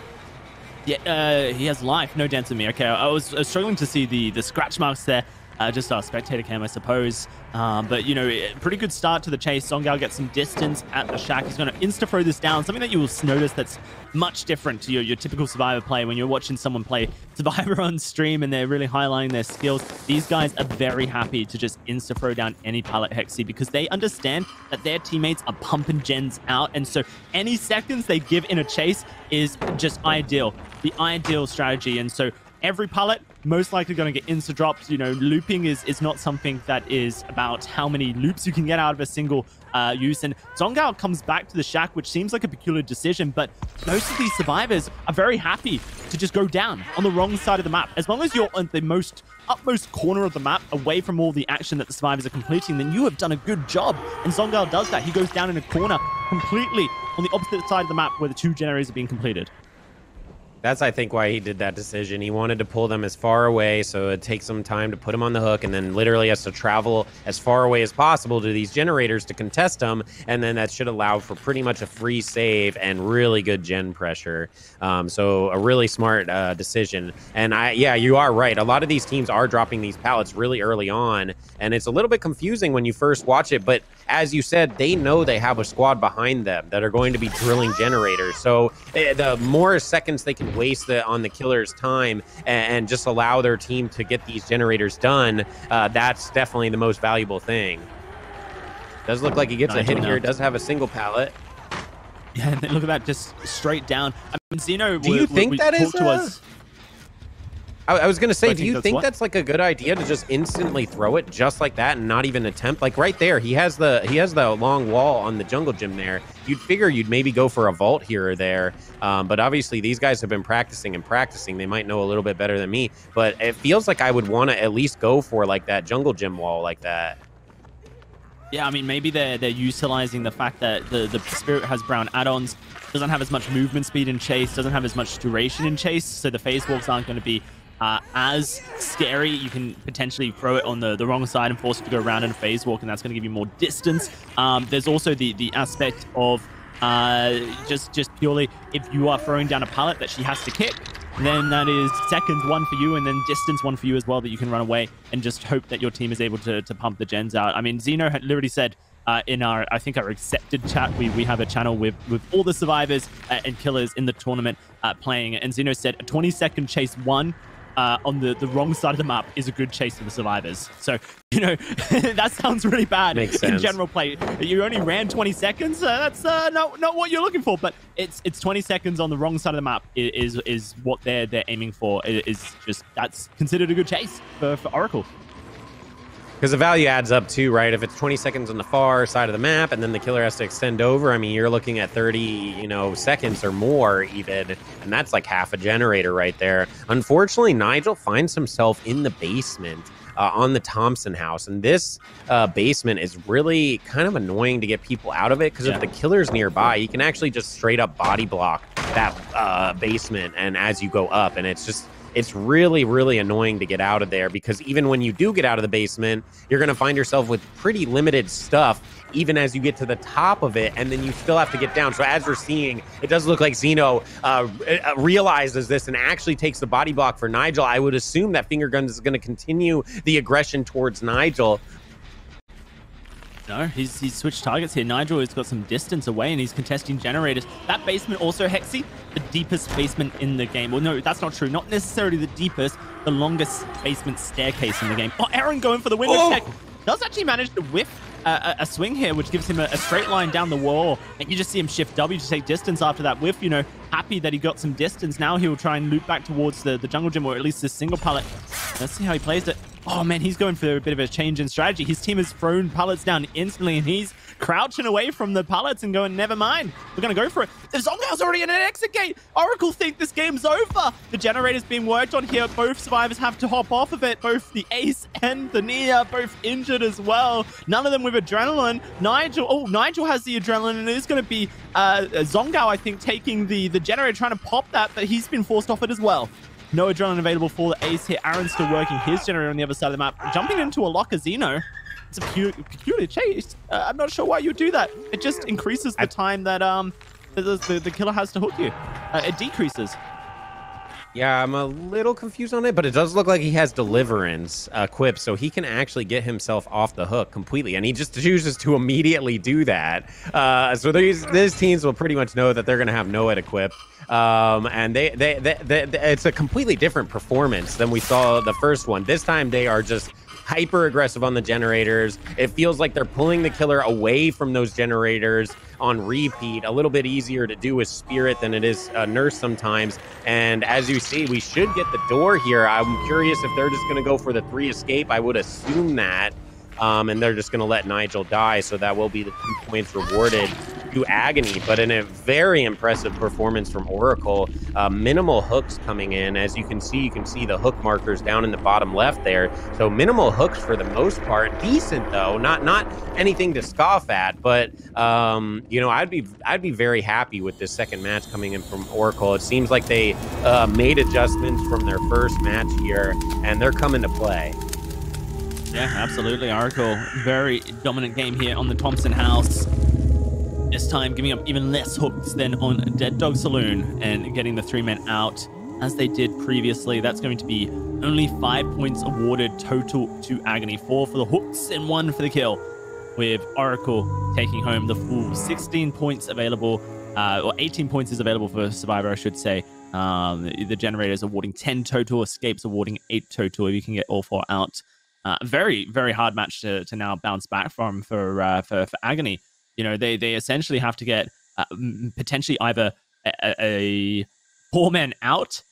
Yeah, he has life, no dance with me. Okay, I was struggling to see the scratch marks there. Just our spectator cam, I suppose. But, pretty good start to the chase. Zongal gets some distance at the shack. He's going to insta-throw this down. Something that you will notice that's much different to your typical Survivor play when you're watching someone play Survivor on stream and they're really highlighting their skills. These guys are very happy to just insta-throw down any pallet, Hexy, because they understand that their teammates are pumping gens out. And so any seconds they give in a chase is just ideal. The ideal strategy. And so every pallet most likely going to get insta drops. You know, looping is not something that is about how many loops you can get out of a single use. And Zongao comes back to the shack, which seems like a peculiar decision, but most of these survivors are very happy to just go down on the wrong side of the map. As long as you're on the utmost corner of the map, away from all the action that the survivors are completing, then you have done a good job. And Zongao does that. He goes down in a corner completely on the opposite side of the map where the 2 generators are being completed. That's, I think, why he did that decision. He wanted to pull them as far away, so it takes some time to put him on the hook, and then literally has to travel as far away as possible to these generators to contest them, and then that should allow for pretty much a free save and really good gen pressure. So a really smart decision. And yeah, you are right. A lot of these teams are dropping these pallets really early on, and it's a little bit confusing when you first watch it, but as you said, they know they have a squad behind them that are going to be drilling generators. So the more seconds they can waste on the killer's time and just allow their team to get these generators done, that's definitely the most valuable thing. Does look like he gets a hit here. Does have a single pallet. Yeah, and look at that, just straight down. I mean, Xeno, do you think that is to us? I was going to say, do you think that's like a good idea to just instantly throw it just like that and not even attempt? Like right there, he has the long wall on the jungle gym there. You'd figure you'd maybe go for a vault here or there. But obviously these guys have been practicing and practicing. They might know a little bit better than me, but it feels like I would want to at least go for like that jungle gym wall like that. Yeah, I mean, maybe they're utilizing the fact that the Spirit has brown add-ons, doesn't have as much movement speed in chase, doesn't have as much duration in chase, so the phase walks aren't going to be as scary. You can potentially throw it on the wrong side and force it to go around in a phase walk, and that's going to give you more distance. There's also the aspect of just purely if you are throwing down a pallet that she has to kick, then that is seconds 1 for you, and then distance 1 for you as well that you can run away and just hope that your team is able to pump the gens out. I mean, Xeno had literally said in our, I think our accepted chat, we have a channel with all the survivors and killers in the tournament playing, and Xeno said a 20-second chase 1 on the wrong side of the map is a good chase for the survivors. So, you know, that sounds really bad in general play. You only ran 20 seconds. That's not what you're looking for, but it's 20 seconds on the wrong side of the map is what they're aiming for. That's considered a good chase for Oracle. Because the value adds up too, right? If it's 20 seconds on the far side of the map and then the killer has to extend over, I mean, you're looking at 30, seconds or more even, and that's like half a generator right there. Unfortunately, Nigel finds himself in the basement on the Thompson house, and this basement is really kind of annoying to get people out of it, because if the killer's nearby, you can actually just straight up body block that basement and as you go up, and it's really, really annoying to get out of there, because even when you do get out of the basement, you're going to find yourself with pretty limited stuff, even as you get to the top of it, and then you still have to get down. So as we're seeing, it does look like Xeno realizes this and actually takes the body block for Nigel. I would assume that Finger Guns is going to continue the aggression towards Nigel. No, he's switched targets here. Nigel has got some distance away and he's contesting generators. That basement also, Hexy, the deepest basement in the game. Well, no, that's not true. Not necessarily the deepest, the longest basement staircase in the game. Oh, Aaron going for the window check. Does actually manage to whiff a swing here, which gives him a straight line down the wall. And you just see him shift W to take distance after that whiff, happy that he got some distance. Now he'll try and loop back towards the jungle gym, or at least this single pallet. Let's see how he plays it. Oh man, he's going for a bit of a change in strategy. His team has thrown pallets down instantly, and he's crouching away from the pallets and going, never mind, we're going to go for it. The Zongao's already in an exit gate. Oracle think this game's over. The generator's being worked on here. Both survivors have to hop off of it. Both the Ace and the Nia, both injured as well. None of them with adrenaline. Nigel has the adrenaline, and it is going to be Zongao, I think, taking the generator, trying to pop that, but he's been forced off it as well. No adrenaline available for the Ace here. Aaron's still working his generator on the other side of the map. Jumping into a locker Xeno. It's a peculiar chase. I'm not sure why you do that. It just increases the time that the killer has to hook you. It decreases. Yeah, I'm a little confused on it, but it does look like he has Deliverance equipped, so he can actually get himself off the hook completely, and he just chooses to immediately do that. So these teams will pretty much know that they're going to have Noed equipped, and it's a completely different performance than we saw the first one. This time they are just hyper aggressive on the generators. It feels like they're pulling the killer away from those generators on repeat. A little bit easier to do with Spirit than it is Nurse sometimes. And as you see, we should get the door here. I'm curious if they're just going to go for the 3 escape. I would assume that. And they're just going to let Nigel die, so that will be the 2 points rewarded to Agony. But in a very impressive performance from Oracle, minimal hooks coming in. As you can see the hook markers down in the bottom left there. So minimal hooks for the most part. Decent though, not anything to scoff at. But you know, I'd be very happy with this second match coming in from Oracle. It seems like they made adjustments from their first match here, and they're coming to play. Yeah, absolutely. Oracle, very dominant game here on the Thompson house. This time giving up even less hooks than on Dead Dog Saloon and getting the 3-man out as they did previously. That's going to be only 5 points awarded total to Agony. 4 for the hooks and 1 for the kill, with Oracle taking home the full 16 points available, or 18 points is available for Survivor, I should say. The Generators awarding 10 total, Escapes awarding 8 total if you can get all 4 out. Very, very hard match to now bounce back from for Agony. You know, they essentially have to get potentially either a 4-man out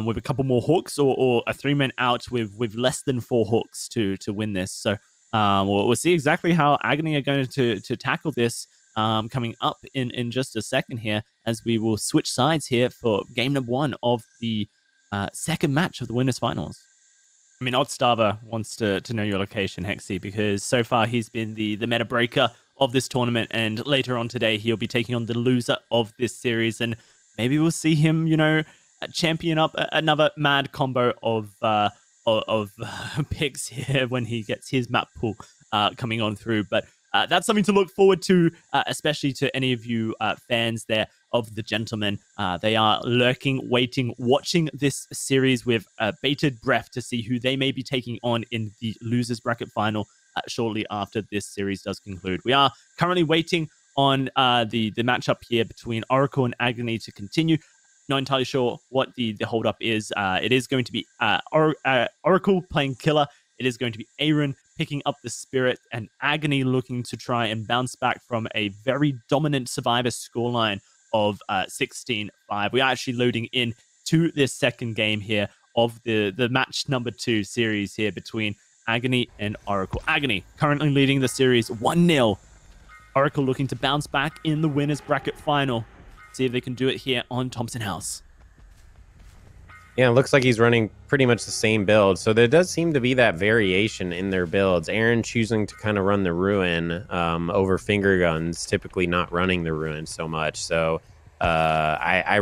with a couple more hooks, or a 3-man out with less than 4 hooks to win this. So we'll see exactly how Agony are going to tackle this coming up in just a second here, as we will switch sides here for game number 1 of the second match of the winners finals. I mean, Oddstarver wants to know your location, Hexy, because so far he's been the meta breaker of this tournament, and later on today he'll be taking on the loser of this series, and maybe we'll see him, you know, champion up another mad combo of picks here when he gets his map pool coming on through. But that's something to look forward to, especially to any of you fans there of the Gentlemen. They are lurking, waiting, watching this series with bated breath to see who they may be taking on in the losers bracket final shortly after this series does conclude. We are currently waiting on the matchup here between Oracle and Agony to continue. Not entirely sure what the holdup is. It is going to be Oracle playing Killer. It is going to be Aaron picking up the Spirit, and Agony looking to try and bounce back from a very dominant Survivor scoreline of 16-5. We are actually loading in to this second game here of the match number 2 series here between Agony and Oracle. Agony currently leading the series 1-0. Oracle looking to bounce back in the winners bracket final. See if they can do it here on Thompson House. Yeah, it looks like he's running pretty much the same build. So there does seem to be that variation in their builds. Aaron choosing to kind of run the Ruin over Finger Guns, typically not running the Ruin so much. So I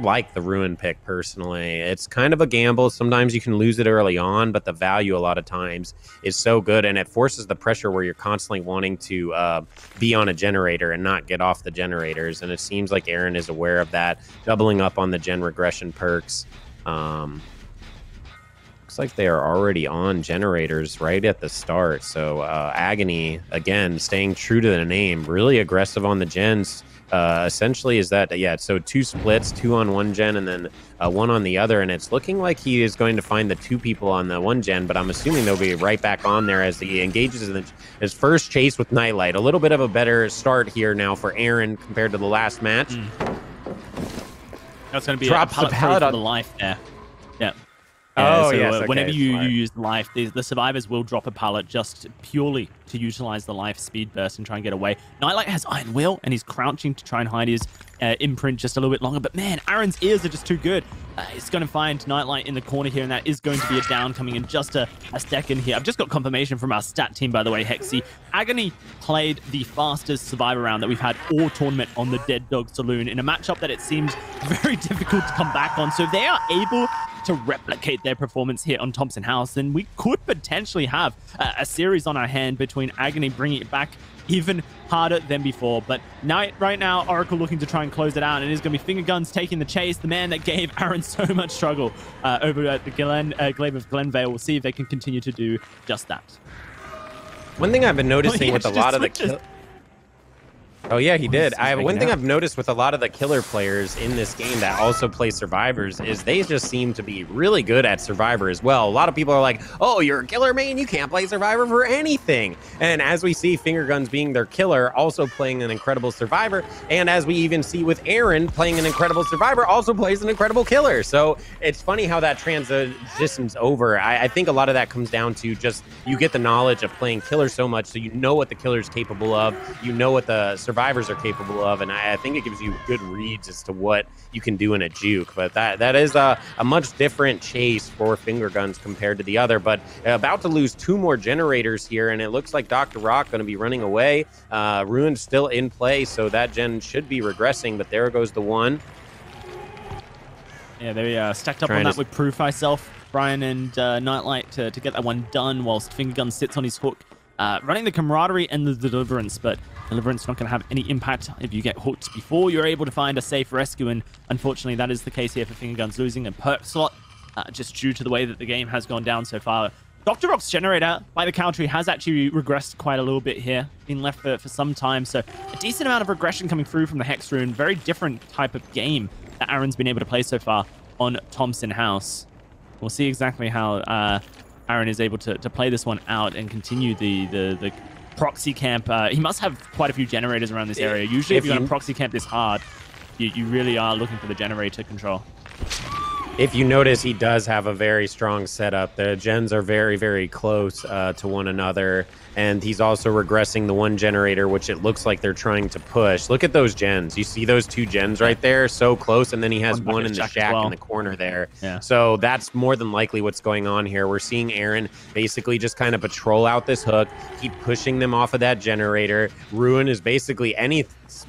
like the Ruin pick personally. It's kind of a gamble. Sometimes you can lose it early on, but the value a lot of times is so good, and it forces the pressure where you're constantly wanting to be on a generator and not get off the generators. And it seems like Aaron is aware of that, doubling up on the gen regression perks. Looks like they are already on generators right at the start. So Agony, again, staying true to the name, really aggressive on the gens. Essentially is that, yeah, so 2 splits, 2 on 1 gen and then 1 on the other, and it's looking like he is going to find the 2 people on the 1 gen, but I'm assuming they'll be right back on there as he engages in his first chase with Nightlight. A little bit of a better start here now for Aaron compared to the last match. That's going to be drops a pallet for the life there. Yeah. Oh, so yes. Okay, whenever you use life, the survivors will drop a pallet just purely to utilize the life speed burst and try and get away. Nightlight has Iron Will, and he's crouching to try and hide his imprint just a little bit longer. But man, Aaron's ears are just too good. He's going to find Nightlight in the corner here, and that is going to be a down coming in just a second here. I've just got confirmation from our stat team, by the way, Hexy. Agony played the fastest survivor round that we've had all tournament on the Dead Dog Saloon in a matchup that it seems very difficult to come back on. So if they are able to replicate their performance here on Thompson House, then we could potentially have a series on our hand between Agony bringing it back even harder than before. But right now, Oracle looking to try and close it out, and it is going to be Finger Guns taking the chase, the man that gave Aaron so much struggle over at the Glaive of Glenvale. We'll see if they can continue to do just that. One thing I've been noticing with a lot of the Oh yeah, he did. He's One thing out. I've noticed with a lot of the killer players in this game that also play survivors is they just seem to be really good at survivor as well. A lot of people are like, "Oh, you're a killer main, you can't play survivor for anything." And as we see Finger Guns being their killer, also playing an incredible survivor, and as we even see with Aaron playing an incredible survivor, also plays an incredible killer. So it's funny how that transitions over. I think a lot of that comes down to just you get the knowledge of playing killer so much, so you know what the killer's capable of, you know what the survivors are capable of, and I think it gives you good reads as to what you can do in a juke. But that is a much different chase for Finger Guns compared to the other. But about to lose 2 more generators here, and it looks like Dr. Rock going to be running away. Ruin's still in play, so that gen should be regressing, but there goes the one. Yeah, they stacked up on that with Proof Myself, Brian and Nightlight to get that one done, whilst Finger Guns sits on his hook, running the camaraderie and the deliverance, but deliverance not going to have any impact if you get hooked before you're able to find a safe rescue, and unfortunately that is the case here for Finger Guns, losing a perk slot just due to the way that the game has gone down so far. Dr. Rock's generator, by the country, has actually regressed quite a little bit here, been left for some time, so a decent amount of regression coming through from the Hex Rune. Very different type of game that Aaron's been able to play so far on Thompson House. We'll see exactly how Aaron is able to play this one out and continue the proxy camp. He must have quite a few generators around this area. Usually if you're going to proxy camp this hard, you really are looking for the generator control. If you notice, he does have a very strong setup. The gens are very, very close to one another. And he's also regressing the one generator, which it looks like they're trying to push. Look at those gens. You see those 2 gens right there? So close. And then he has one in the shack in the corner there. Yeah. So that's more than likely what's going on here. We're seeing Aaron basically just kind of patrol out this hook, keep pushing them off of that generator. Ruin is basically any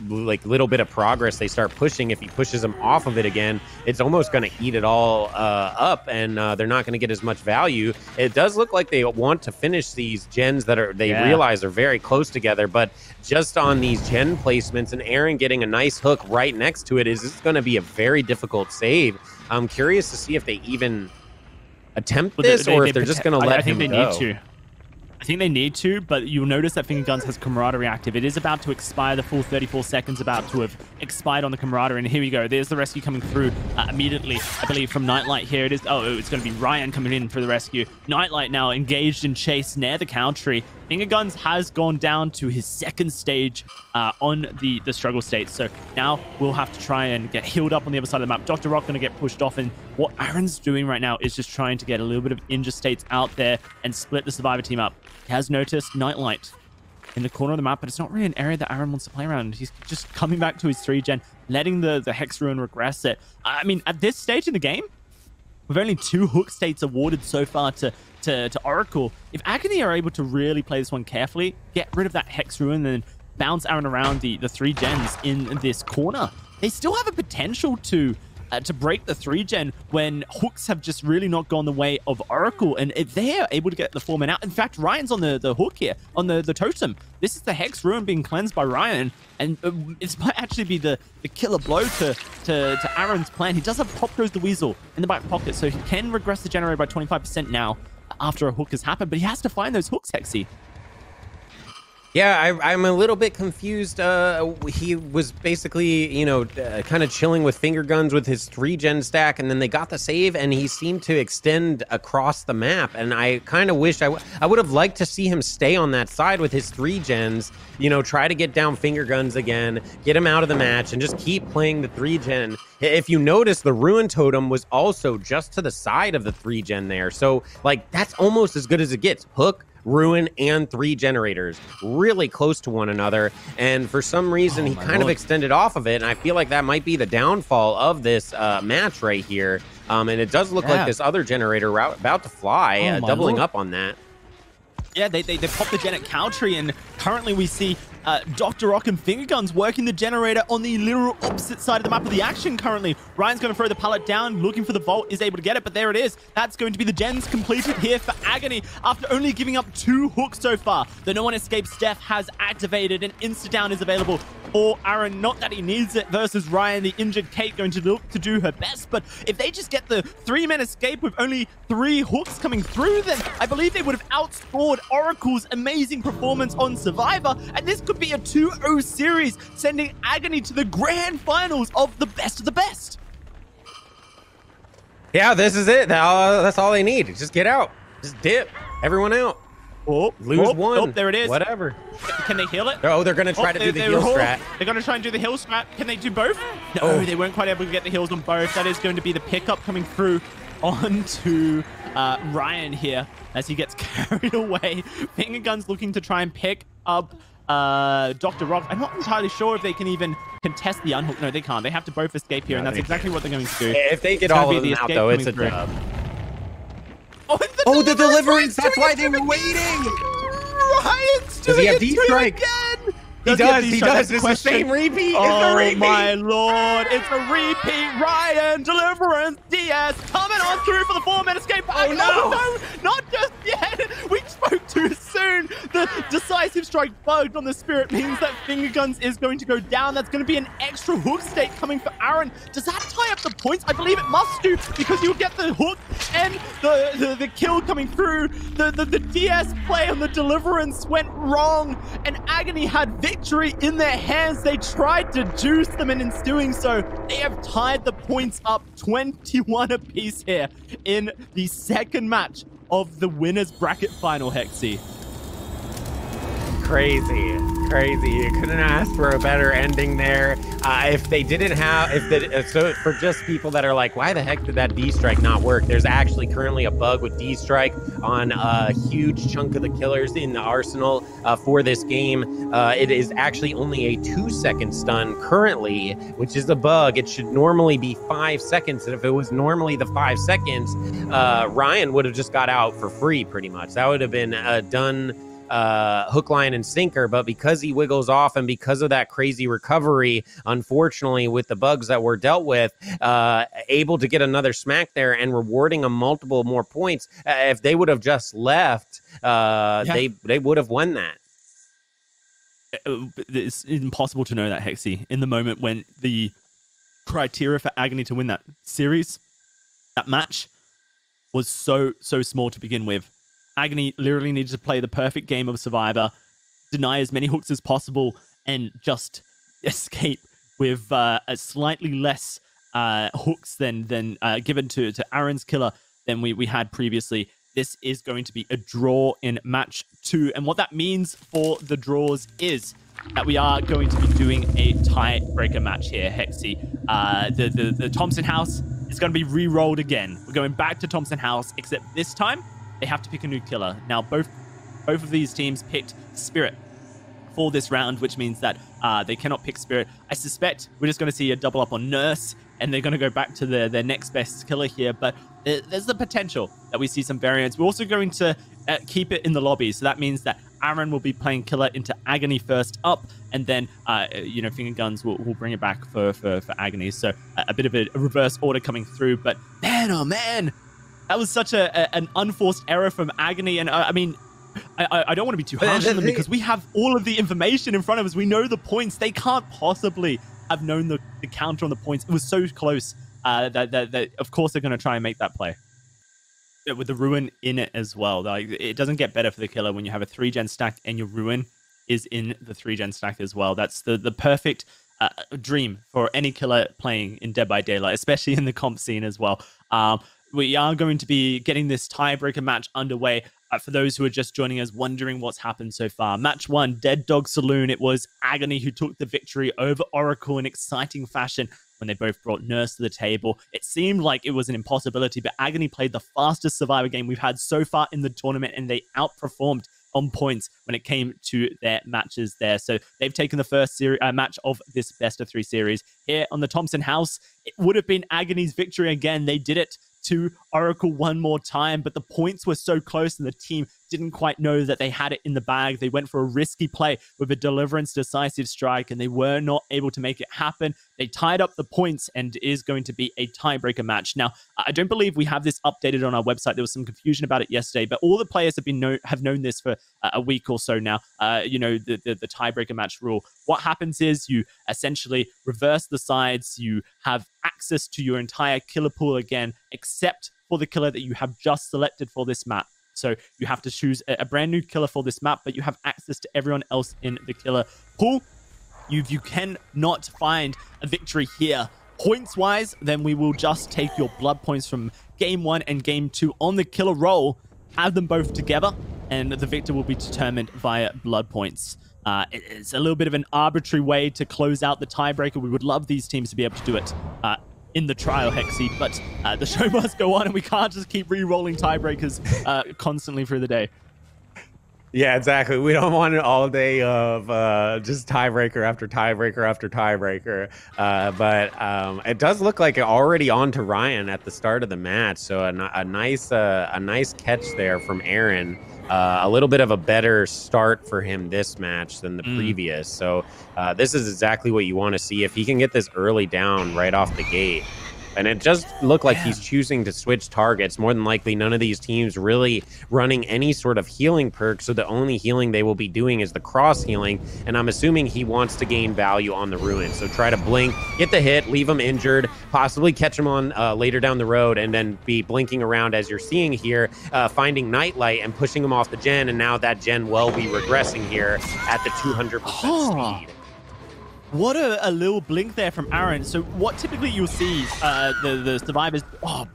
little bit of progress they start pushing. If he pushes them off of it again, it's almost going to eat it all up, and they're not going to get as much value. It does look like they want to finish these gens that they realize are very close together, but just on these gen placements and Aaron getting a nice hook right next to it, is this going to be a very difficult save. I'm curious to see if they even attempt this, or if they're just going to let him go. I think they need to. I think they need to, but you'll notice that Finger Guns has camaraderie active. It is about to expire. The full 34 seconds about to have expired on the camaraderie. And here we go. There's the rescue coming through immediately, I believe, from Nightlight here. It is. Oh, it's going to be Ryan coming in for the rescue. Nightlight now engaged in chase near the country. Finger Guns has gone down to his 2nd stage on the struggle state. So now we'll have to try and get healed up on the other side of the map. Dr. Rock going to get pushed off, and what Aaron's doing right now is just trying to get a little bit of injure states out there and split the survivor team up. He has noticed Nightlight in the corner of the map, but it's not really an area that Aaron wants to play around. He's just coming back to his 3-gen, letting the Hex Rune regress it. I mean, at this stage in the game, with only 2 hook states awarded so far to Oracle, if Agony are able to really play this one carefully, get rid of that Hex Rune, and then bounce Aaron around the 3 gens in this corner, they still have a potential to break the 3-gen when hooks have just really not gone the way of Oracle. And if they're able to get the 4-man out, in fact, Ryan's on the hook here, on the totem. This is the Hex Rune being cleansed by Ryan, and it might actually be the killer blow to Aaron's plan. He does have Pop Goes the Weasel in the back pocket, so he can regress the generator by 25% now after a hook has happened, but he has to find those hooks, Hexy. Yeah, I'm a little bit confused. He was basically, kind of chilling with Finger Guns with his 3-gen stack, and then they got the save, and he seemed to extend across the map. And I kind of wished I would have liked to see him stay on that side with his 3-gens, try to get down Finger Guns again, get him out of the match, and just keep playing the 3-gen. If you notice, the Ruin Totem was also just to the side of the 3-gen there. So, that's almost as good as it gets. Hook, Ruin, and 3 generators really close to one another, and for some reason he kind of extended off of it, and I feel like that might be the downfall of this match right here. And it does look like this other generator about to fly, doubling up on that. Yeah, they popped the gen at Country, and currently we see Dr. Rock and Finger Guns working the generator on the literal opposite side of the map of the action currently. Ryan's going to throw the pallet down, looking for the vault, is able to get it, but there it is. That's going to be the gens completed here for Agony after only giving up 2 hooks so far. The No One Escapes Death has activated, and insta-down is available for Aaron. Not that he needs it versus Ryan. The injured Kate going to look to do her best, but if they just get the 3-man escape with only 3 hooks coming through, then I believe they would have outscored Oracle's amazing performance on Survivor, and this could could be a 2-0 series, sending Agony to the grand finals of the best. Yeah, this is it. That's all they need. Just get out. Just dip. Everyone out. Lose one. Oh, there it is. Whatever. Can they heal it? Oh, they're going to try to do the heal strat. They're going to try and do the heal strat. Can they do both? No, they weren't quite able to get the heals on both. That is going to be the pickup coming through onto Ryan here as he gets carried away. Finger Guns looking to try and pick up Dr. Rock. I'm not entirely sure if they can even contest the unhook. No, they can't. They have to both escape here, and that's exactly what they're going to do. If they get all of them out, though, it's a dub. Oh, the deliverance! That's why they were waiting! Ryan's does he have D-Strike? Again! He does. It's the same repeat. Oh, my Lord. It's a repeat. Ryan, Deliverance, DS coming on through for the 4-man escape. Oh, no. Not just yet. We spoke too soon. The decisive strike bugged on the Spirit means that Finger Guns is going to go down. That's going to be an extra hook state coming for Aaron. Does that tie up the points? I believe it must do, because you'll get the hook and the kill coming through. The DS play on the Deliverance went wrong, and Agony had victory in their hands. They tried to juice them, and in doing so, they have tied the points up 21 apiece here in the second match of the winners bracket final, Hexy. Crazy. You couldn't ask for a better ending there. If they didn't have, so for just people that are like, why the heck did that D-Strike not work? There's actually currently a bug with D-Strike on a huge chunk of the killers in the arsenal for this game. It is actually only a 2-second stun currently, which is a bug. It should normally be 5 seconds. And if it was normally the 5 seconds, Ryan would have just got out for free pretty much. That would have been done hook, line, and sinker, but because he wiggles off and because of that crazy recovery, unfortunately, with the bugs that were dealt with, able to get another smack there and rewarding him multiple more points. If they would have just left, they would have won that. It's impossible to know that, Hexy, in the moment when the criteria for Agony to win that series, that match, was so small to begin with. Agony literally needed to play the perfect game of Survivor, deny as many hooks as possible, and just escape with a slightly less hooks than given to Aaron's killer than we had previously. This is going to be a draw in match 2. And what that means for the draws is that we are going to be doing a tiebreaker match here, Hexy. The Thompson house is going to be re-rolled again. We're going back to Thompson house, except this time, they have to pick a new killer. Now, both of these teams picked Spirit for this round, which means that they cannot pick Spirit. I suspect we're just going to see a double up on Nurse, and they're going to go back to their next best killer here. But there's the potential that we see some variants. We're also going to keep it in the lobby. So that means that Aaron will be playing killer into Agony first up, and then Finger Guns will bring it back for Agony. So a bit of a reverse order coming through. But man, oh man, that was such an unforced error from Agony. And I mean, I don't want to be too harsh on them because we have all of the information in front of us. We know the points. They can't possibly have known the counter on the points. It was so close that of course they're going to try and make that play. With the Ruin in it as well. Like, it doesn't get better for the killer when you have a 3-gen stack and your Ruin is in the 3-gen stack as well. That's the perfect dream for any killer playing in Dead by Daylight, especially in the comp scene as well. We are going to be getting this tiebreaker match underway. For those who are just joining us, wondering what's happened so far. Match 1, Dead Dog Saloon. It was Agony who took the victory over Oracle in exciting fashion when they both brought Nurse to the table. It seemed like it was an impossibility, but Agony played the fastest Survivor game we've had so far in the tournament, and they outperformed on points when it came to their matches there. So they've taken the first match of this best-of-3 series. Here on the Thompson house, it would have been Agony's victory again. They did it to Oracle one more time, but the points were so close and the team didn't quite know that they had it in the bag. They went for a risky play with a Deliverance decisive strike, and they were not able to make it happen. They tied up the points, and it is going to be a tiebreaker match. Now, I don't believe we have this updated on our website. There was some confusion about it yesterday, but all the players have known this for a week or so now. The tiebreaker match rule. What happens is you essentially reverse the sides. You have access to your entire killer pool again, except for the killer that you have just selected for this match. So you have to choose a brand new killer for this map, but you have access to everyone else in the killer pool. If you cannot find a victory here, points-wise, then we will just take your blood points from Game 1 and Game 2 on the killer roll, add them both together, and the victor will be determined via blood points. It's a little bit of an arbitrary way to close out the tiebreaker. We would love these teams to be able to do it in the trial, Hexy, but the show must go on, and we can't just keep re-rolling tiebreakers constantly through the day. Yeah, exactly. We don't want it all day of just tiebreaker after tiebreaker after tiebreaker. But it does look like it already on to Ryan at the start of the match. So a nice catch there from Aaron. A little bit of a better start for him this match than the previous. So this is exactly what you want to see. If he can get this early down right off the gate. And it does look like he's choosing to switch targets. More than likely, none of these teams really running any sort of healing perk. So the only healing they will be doing is the cross healing. And I'm assuming he wants to gain value on the ruin. So try to blink, get the hit, leave him injured, possibly catch him on later down the road, and then be blinking around as you're seeing here, finding Nightlight and pushing him off the gen. And now that gen will be regressing here at the 200% speed. What a little blink there from Aaron. So what typically you'll see the survivors,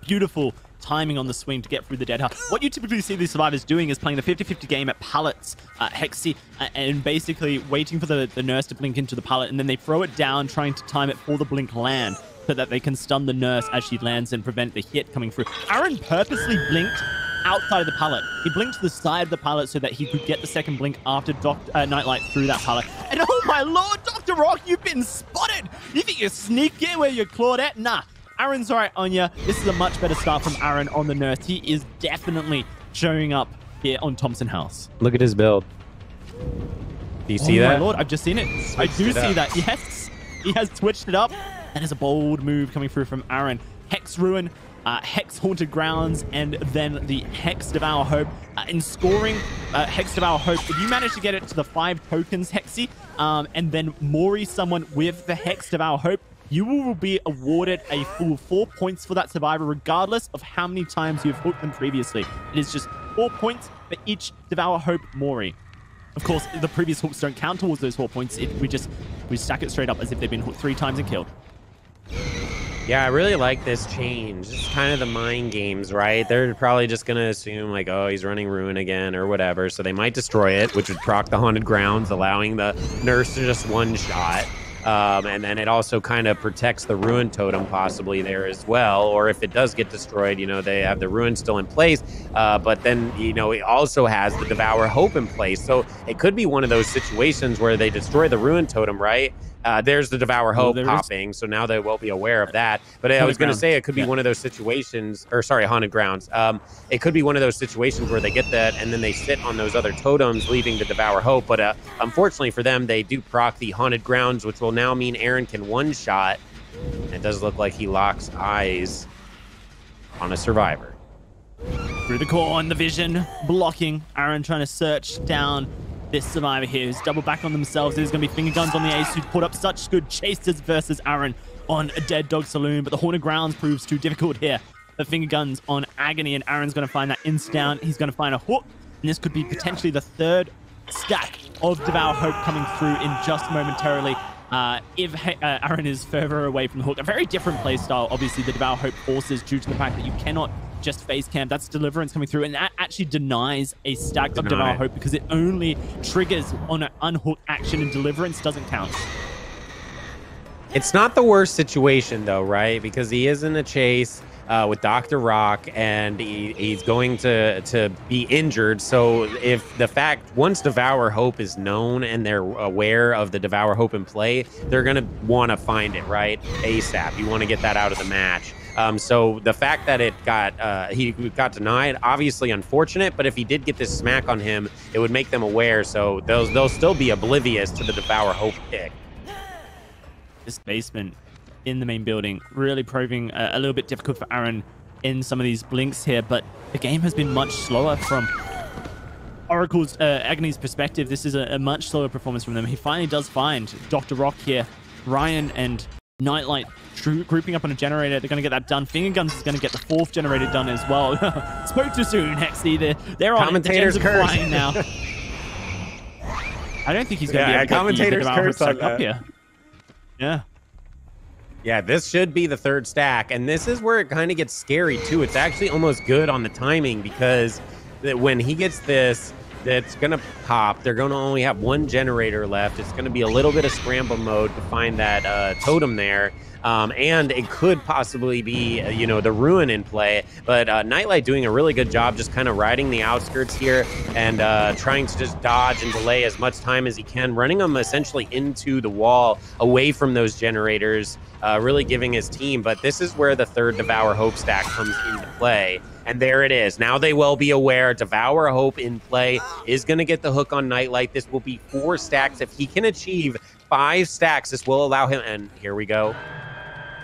beautiful timing on the swing to get through the dead hard. What you typically see these survivors doing is playing the 50-50 game at pallets, Hexy, and basically waiting for the nurse to blink into the pallet, and then they throw it down, trying to time it for the blink land so that they can stun the nurse as she lands and prevent the hit coming through. Aaron purposely blinked outside of the pallet. He blinked to the side of the pallet so that he could get the second blink after Nightlight through that pallet. And oh my lord, Dr. Rock, you've been spotted! You think you sneaked in where you're clawed at? Nah, Aaron's right on you. This is a much better start from Aaron on the nurse. He is definitely showing up here on Thompson House. Look at his build. Do you see that? Oh my lord, I've just seen it. I do see that. Yes, he has switched it up. That is a bold move coming through from Aaron. Hex Ruin, Hex Haunted Grounds, and then the Hex Devour Hope. In scoring Hex Devour Hope, if you manage to get it to the 5 tokens, Hexy, and then Mori someone with the Hex Devour Hope, you will be awarded a full 4 points for that survivor, regardless of how many times you've hooked them previously. It is just 4 points for each Devour Hope Mori. Of course, the previous hooks don't count towards those 4 points. We stack it straight up as if they've been hooked 3 times and killed. Yeah, I really like this change. It's kind of the mind games, right? They're probably just going to assume, like, oh, he's running Ruin again or whatever. So they might destroy it, which would proc the Haunted Grounds, allowing the nurse to just one-shot. And then it also kind of protects the Ruin Totem possibly there as well. Or if it does get destroyed, you know, they have the Ruin still in place. But then, you know, it also has the Devour Hope in place. So it could be one of those situations where they destroy the Ruin Totem, right? There's the Devour Hope popping, so now they will be aware of that. But I was going to say it could be one of those situations, or sorry, Haunted Grounds. It could be one of those situations where they get that and then they sit on those other totems, leaving the Devour Hope. But unfortunately for them, they do proc the Haunted Grounds, which will now mean Aaron can one-shot. It does look like he locks eyes on a survivor. Through the core on the vision, blocking. Aaron trying to search down this survivor here who's double back on themselves. There's going to be finger guns on the ace who put up such good chases versus Aaron on a Dead Dog Saloon, but the Haunted Grounds proves too difficult here. The finger guns on Agony, and Aaron's going to find that insta down. He's going to find a hook, and this could be potentially the 3rd stack of Devour Hope coming through in just momentarily. If Aaron is further away from the hook. A very different playstyle, obviously, the Devour Hope forces due to the fact that you cannot just face camp. That's Deliverance coming through, and that actually denies a stack of Devour Hope because it only triggers on an unhook action, and Deliverance doesn't count. It's not the worst situation, though, right? Because he is in a chase with Dr. Rock, and he's going to be injured. So if the fact, once Devour Hope is known and they're aware of the Devour Hope in play, they're going to want to find it, right? ASAP. You want to get that out of the match. So the fact that he got denied, obviously unfortunate, but if he did get this smack on him, it would make them aware. So they'll still be oblivious to the Devour Hope pick. This basement in the main building really proving a little bit difficult for Aaron in some of these blinks here, but the game has been much slower from Oracle's Agony's perspective. This is a much slower performance from them. He finally does find Dr. Rock here. Ryan and Nightlight grouping up on a generator. They're going to get that done. Finger Guns is going to get the 4th generator done as well. Spoke too soon, Hexy. They're on Commentator's curse flying now. I don't think he's going to be able to commentator's curse on up here. Yeah. Yeah, this should be the 3rd stack, and this is where it kind of gets scary too. It's actually almost good on the timing because when he gets this, that's going to pop. They're going to only have 1 generator left. It's going to be a little bit of scramble mode to find that totem there. And it could possibly be, you know, the Ruin in play. But Nightlight doing a really good job just kind of riding the outskirts here and trying to just dodge and delay as much time as he can, running them essentially into the wall away from those generators, really giving his team. But this is where the 3rd Devour Hope stack comes into play. And there it is. Now they will be aware. Devour Hope in play is going to get the hook on Nightlight. This will be 4 stacks. If he can achieve 5 stacks, this will allow him. And here we go.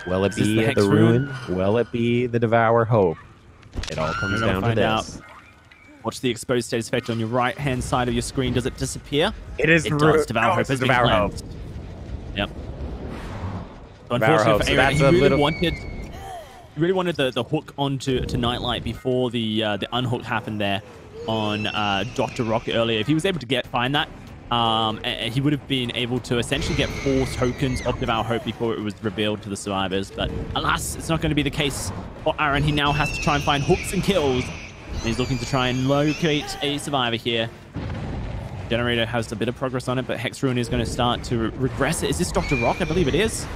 Will it be the Ruin? Will it be the Devour Hope? It all comes down to this. Watch the exposed status effect on your right-hand side of your screen. Does it disappear? It is. It does. Devour Hope has been cleansed. Yep. So unfortunately for Aaron, he really wanted the hook onto Nightlight before the unhook happened there on Dr. Rock earlier. If he was able to find that, he would have been able to essentially get 4 tokens of Devour Hope before it was revealed to the survivors. But alas, it's not going to be the case for Aaron. He now has to try and find hooks and kills. And he's looking to try and locate a survivor here. Generator has a bit of progress on it, but Hex Ruin is going to start to regress it. Is this Dr. Rock? I believe it is.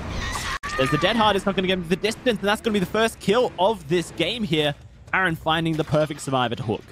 There's the Dead Hard. It's not going to get him to the distance, and that's going to be the first kill of this game here. Aaron finding the perfect survivor to hook.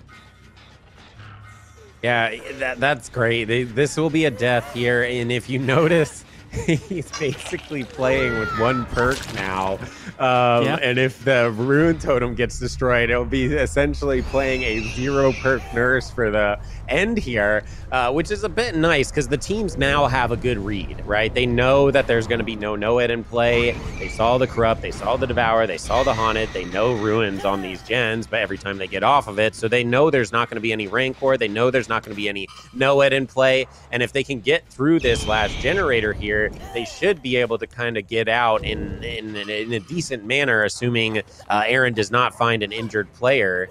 Yeah, that's great. This will be a death here, and if you notice, he's basically playing with 1 perk now. And if the Ruin Totem gets destroyed, it'll be essentially playing a 0 perk nurse for the end here, which is a bit nice because the teams now have a good read, right? They know that there's going to be no Noed in play. They saw the Corrupt, they saw the Devour, they saw the Haunted. They know Ruins on these gens, but every time they get off of it, so they know there's not going to be any Rancor. They know there's not going to be any Noed in play, and if they can get through this last generator here, they should be able to kind of get out in a decent manner, assuming Aaron does not find an injured player.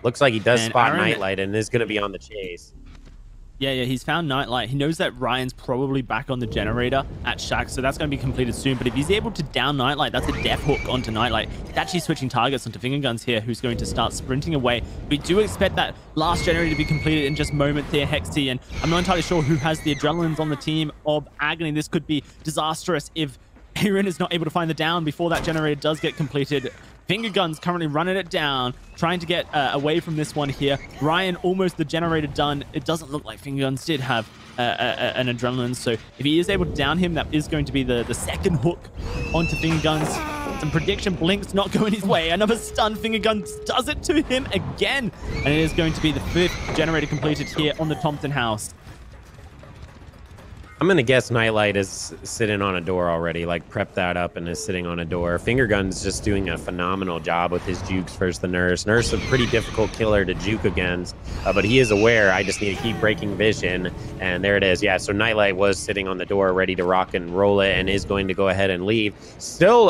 Looks like he does spot Aaron, Nightlight and is going to be on the chase. Yeah, he's found Nightlight. He knows that Ryan's probably back on the generator at Shack, so that's going to be completed soon. But if he's able to down Nightlight, that's a death hook onto Nightlight. He's actually switching targets onto Finger Guns here, who's going to start sprinting away. We do expect that last generator to be completed in just moments here, Hexy, and I'm not entirely sure who has the adrenalines on the team of Agony. This could be disastrous if Aaron is not able to find the down before that generator does get completed. Finger Guns currently running it down, trying to get away from this one here. Ryan almost the generator done. It doesn't look like Finger Guns did have an adrenaline, so if he is able to down him, that is going to be the 2nd hook onto Finger Guns. Some prediction, Blink's not going his way. Another stun, Finger Guns does it to him again, and it is going to be the 5th generator completed here on the Thompson house. I'm going to guess Nightlight is sitting on a door already, like prepped that up and is sitting on a door. Finger Gun's just doing a phenomenal job with his jukes versus the Nurse. Nurse a pretty difficult killer to juke against, but he is aware. I just need to keep breaking vision, and there it is. Yeah, so Nightlight was sitting on the door ready to rock and roll it and is going to go ahead and leave. Still,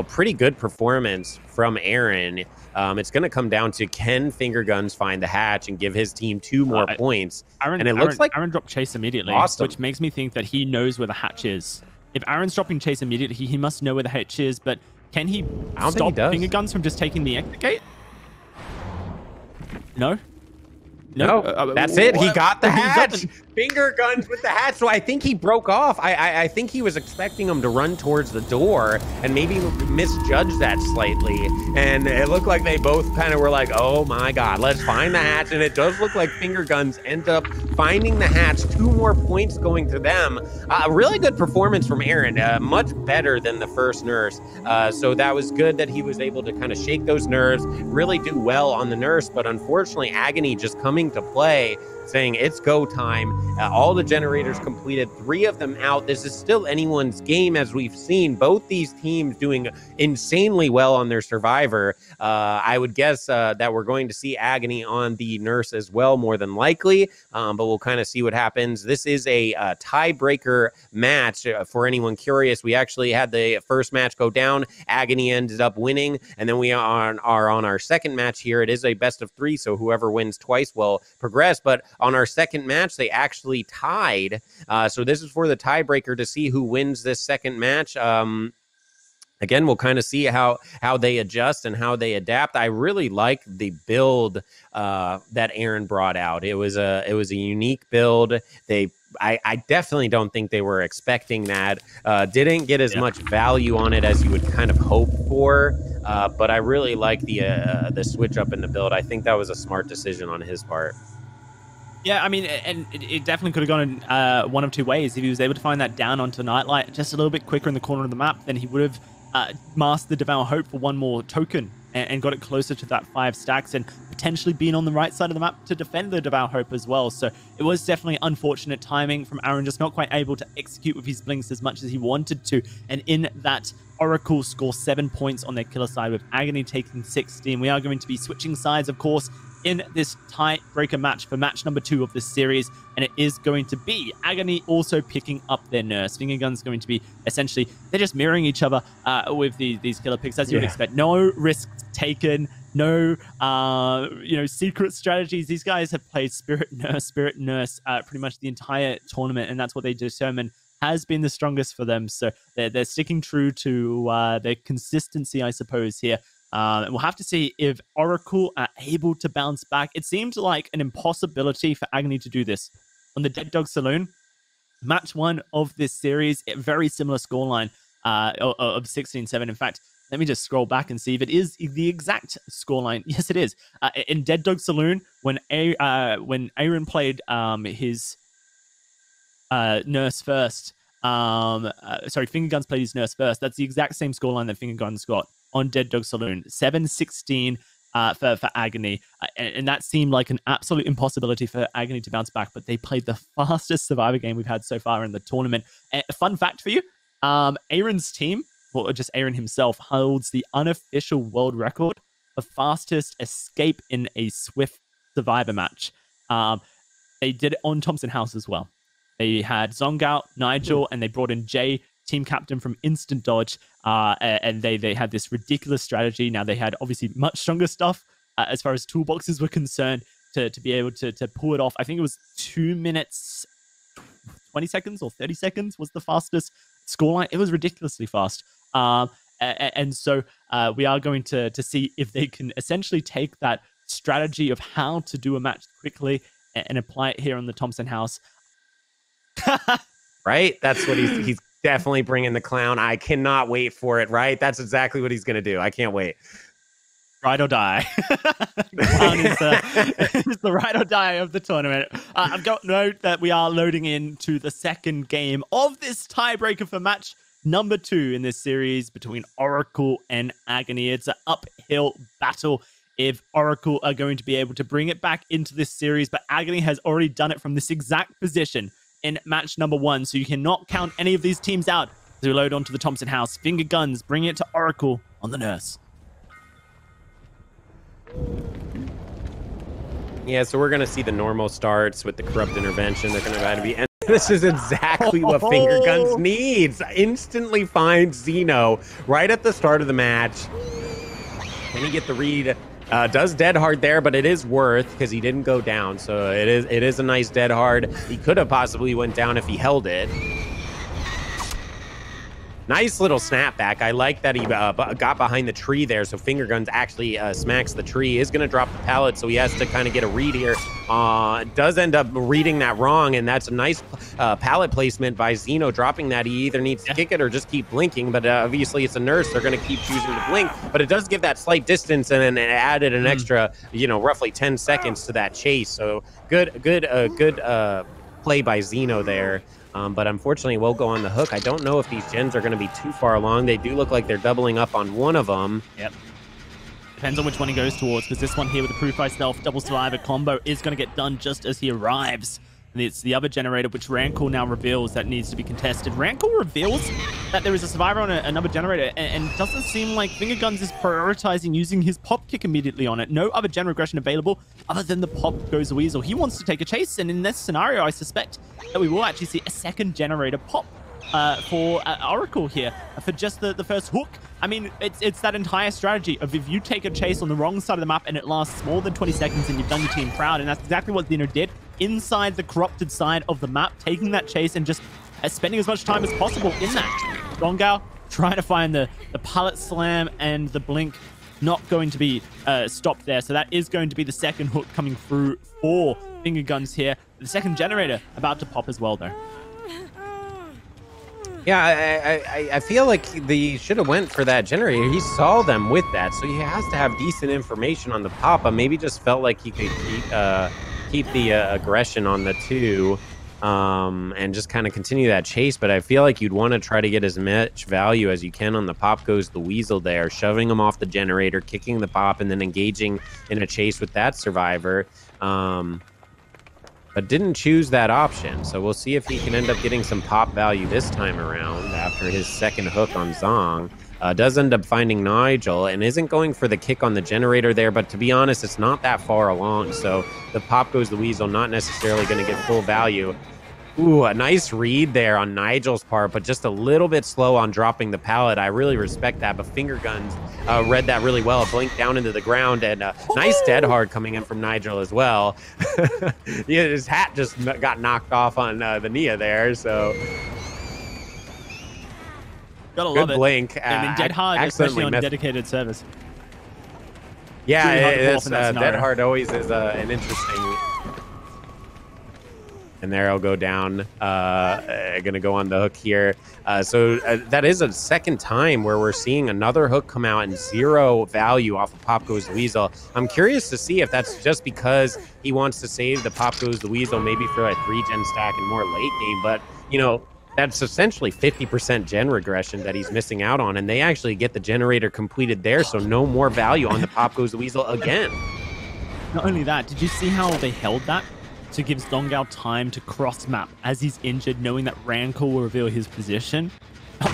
pretty good performance from Aaron. It's going to come down to, can Finger Guns find the hatch and give his team 2 more points? And it looks like Aaron dropped Chase immediately, which makes me think that he knows where the hatch is. If Aaron's dropping Chase immediately, he must know where the hatch is, but can he stop Finger Guns from just taking the exit gate? No? No, that's it. He got the hatch. Finger Guns with the hatch. So I think he broke off. I think he was expecting him to run towards the door and maybe misjudged that slightly. And it looked like they both kind of were like, oh my God, let's find the hatch. And it does look like Finger Guns end up finding the hatch. 2 more points going to them. A really good performance from Aaron. Much better than the first Nurse. So that was good that he was able to kind of shake those nerves, really do well on the Nurse. But unfortunately, Agony just coming to play saying it's go time. All the generators completed, 3 of them out. This is still anyone's game, as we've seen both these teams doing insanely well on their survivor. I would guess that we're going to see Agony on the nurse as well, more than likely, but we'll kind of see what happens. This is a tiebreaker match. For anyone curious, we actually had the first match go down. Agony ended up winning, and then we are on our second match here. It is a best of 3, so whoever wins twice will progress, but on our second match, they actually tied. So this is for the tiebreaker to see who wins this second match. Again, we'll kind of see how they adjust and how they adapt. I really like the build that Aaron brought out. It was a unique build. I definitely don't think they were expecting that. Didn't get as much value on it as you would kind of hope for. But I really like the switch up in the build. I think that was a smart decision on his part. Yeah, I mean, and it definitely could have gone in one of 2 ways. If he was able to find that down onto Nightlight just a little bit quicker in the corner of the map, then he would have masked the Devour Hope for 1 more token and got it closer to that 5 stacks and potentially been on the right side of the map to defend the Devour Hope as well. So it was definitely unfortunate timing from Aaron, just not quite able to execute with his blinks as much as he wanted to. And in that, Oracle score 7 points on their killer side, with Agony taking 16. We are going to be switching sides, of course, in this tiebreaker match for match number 2 of this series, and it is going to be Agony also picking up their nurse. Fingergun's going to be essentially, they're just mirroring each other with these killer picks, as you would expect. No risks taken, no secret strategies. These guys have played Spirit Nurse pretty much the entire tournament, and that's what they determine has been the strongest for them. So they're sticking true to their consistency, I suppose, here. And we'll have to see if Oracle are able to bounce back. It seemed like an impossibility for Agony to do this. On the Dead Dog Saloon, match 1 of this series, a very similar scoreline of 16-7. In fact, let me just scroll back and see if it is the exact scoreline. Yes, it is. In Dead Dog Saloon, when Aaron played his nurse first, Fingerguns played his nurse first. That's the exact same scoreline that Fingerguns got on Dead Dog Saloon, 7-16 for Agony. And that seemed like an absolute impossibility for Agony to bounce back, but they played the fastest survivor game we've had so far in the tournament. A fun fact for you, Aaron's team, or just Aaron himself, holds the unofficial world record for fastest escape in a Swift survivor match. They did it on Thompson House as well. They had Zong out, Nigel, and they brought in Jay, team captain from Instant Dodge, and they had this ridiculous strategy. Now, they had obviously much stronger stuff as far as toolboxes were concerned to be able to pull it off. I think it was 2 minutes 20 seconds or 30 seconds was the fastest scoreline. It was ridiculously fast. And so we are going to see if they can essentially take that strategy of how to do a match quickly and apply it here on the Thompson House. Right? That's what he's definitely bringing the clown. I cannot wait for it, right? That's exactly what he's going to do. I can't wait. Ride or die. Clown is the ride or die of the tournament. I've got note that we are loading into the second game of this tiebreaker for match number 2 in this series between Oracle and Agony. It's an uphill battle if Oracle are going to be able to bring it back into this series, but Agony has already done it from this exact position in match number 1, so you cannot count any of these teams out as we load onto the Thompson House. Fingerguns bringing it to Oracle on the nurse. Yeah, so we're going to see the normal starts with the corrupt intervention. They're going to have to be... And this is exactly what Fingerguns needs. Instantly finds Xeno right at the start of the match. Can he get the read? Does dead hard there, but it is worth because he didn't go down. So it is a nice dead hard. He could have possibly went down if he held it. Nice little snapback. I like that he got behind the tree there, so Fingerguns actually smacks the tree. Is going to drop the pallet, so he has to kind of get a read here. Does end up reading that wrong, and that's a nice pallet placement by Xeno, dropping that. He either needs to kick it or just keep blinking, but obviously it's a nurse. They're going to keep choosing to blink, but it does give that slight distance, and then it added an extra, roughly 10 seconds to that chase. So good play by Xeno there. But unfortunately, will go on the hook. I don't know if these gens are going to be too far along. They do look like they're doubling up on one of them. Yep. Depends on which one he goes towards, because this one here with the Proof by Stealth double survivor combo is going to get done just as he arrives. And it's the other generator, which Rancor now reveals that needs to be contested. Rancor reveals that there is a survivor on another generator, and doesn't seem like Fingerguns is prioritizing using his pop kick immediately on it. No other gen regression available other than the pop goes the weasel. He wants to take a chase, and in this scenario, I suspect that we will actually see a second generator pop for Oracle here for just the first hook. I mean, it's that entire strategy of if you take a chase on the wrong side of the map and it lasts more than 20 seconds and you've done your team proud, and that's exactly what Dino did inside the corrupted side of the map, taking that chase and just spending as much time as possible in that. Dongao trying to find the pallet slam and the blink, not going to be stopped there. So that is going to be the second hook coming through for Fingerguns here. The second generator about to pop as well, though. Yeah, I feel like he should have went for that generator. He saw them with that, so he has to have decent information on the pop-up. Maybe just felt like he could keep the aggression on the 2 and just kind of continue that chase. But I feel like you'd want to try to get as much value as you can on the pop goes the weasel there, shoving him off the generator, kicking the pop, and then engaging in a chase with that survivor. But didn't choose that option. So we'll see if he can end up getting some pop value this time around after his second hook on Zong. Does end up finding Nigel and isn't going for the kick on the generator there, but to be honest, it's not that far along. So the pop goes the weasel, not necessarily going to get full value. Ooh, a nice read there on Nigel's part, but just a little bit slow on dropping the pallet. I really respect that, but Fingerguns read that really well. Blinked down into the ground, and nice dead hard coming in from Nigel as well. Yeah, his hat just got knocked off on the Nia there, so... Gotta love it. Blink. I mean, dead hard, especially on dedicated service. Yeah, dead hard always is an interesting... And there I'll go down. Gonna go on the hook here. So that is a second time where we're seeing another hook come out and 0 value off of Pop Goes the Weasel. I'm curious to see if that's just because he wants to save the Pop Goes the Weasel maybe for a 3-gen stack and more late game. But, you know, that's essentially 50% gen regression that he's missing out on. And they actually get the generator completed there, so no more value on the Pop Goes the Weasel again. Not only that, did you see how they held that? So it gives Dongao time to cross map as he's injured, knowing that Rancor will reveal his position.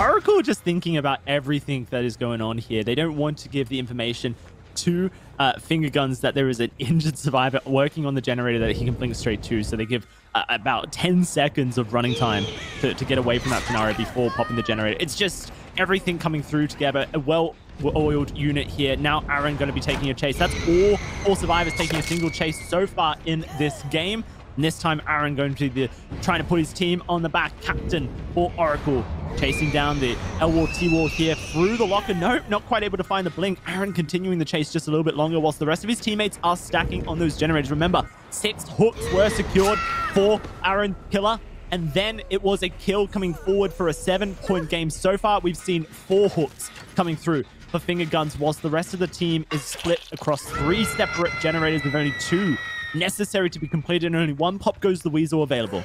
Oracle are just thinking about everything that is going on here. They don't want to give the information to Fingerguns that there is an injured survivor working on the generator that he can blink straight to. So they give about 10 seconds of running time to get away from that scenario before popping the generator. It's just everything coming through together. A well-oiled unit here. Now Aaron going to be taking a chase. That's all 4 survivors taking a single chase so far in this game. And this time Aaron going to be trying to put his team on the back. Captain for Oracle chasing down the L-Wall, T-Wall here through the locker. Nope, not quite able to find the blink. Aaron continuing the chase just a little bit longer whilst the rest of his teammates are stacking on those generators. Remember, 6 hooks were secured for Aaron Killer. And then it was a kill coming forward for a 7-point game. So far, we've seen 4 hooks coming through for Fingerguns, whilst the rest of the team is split across 3 separate generators with only 2 necessary to be completed, and only 1 Pop Goes the Weasel available.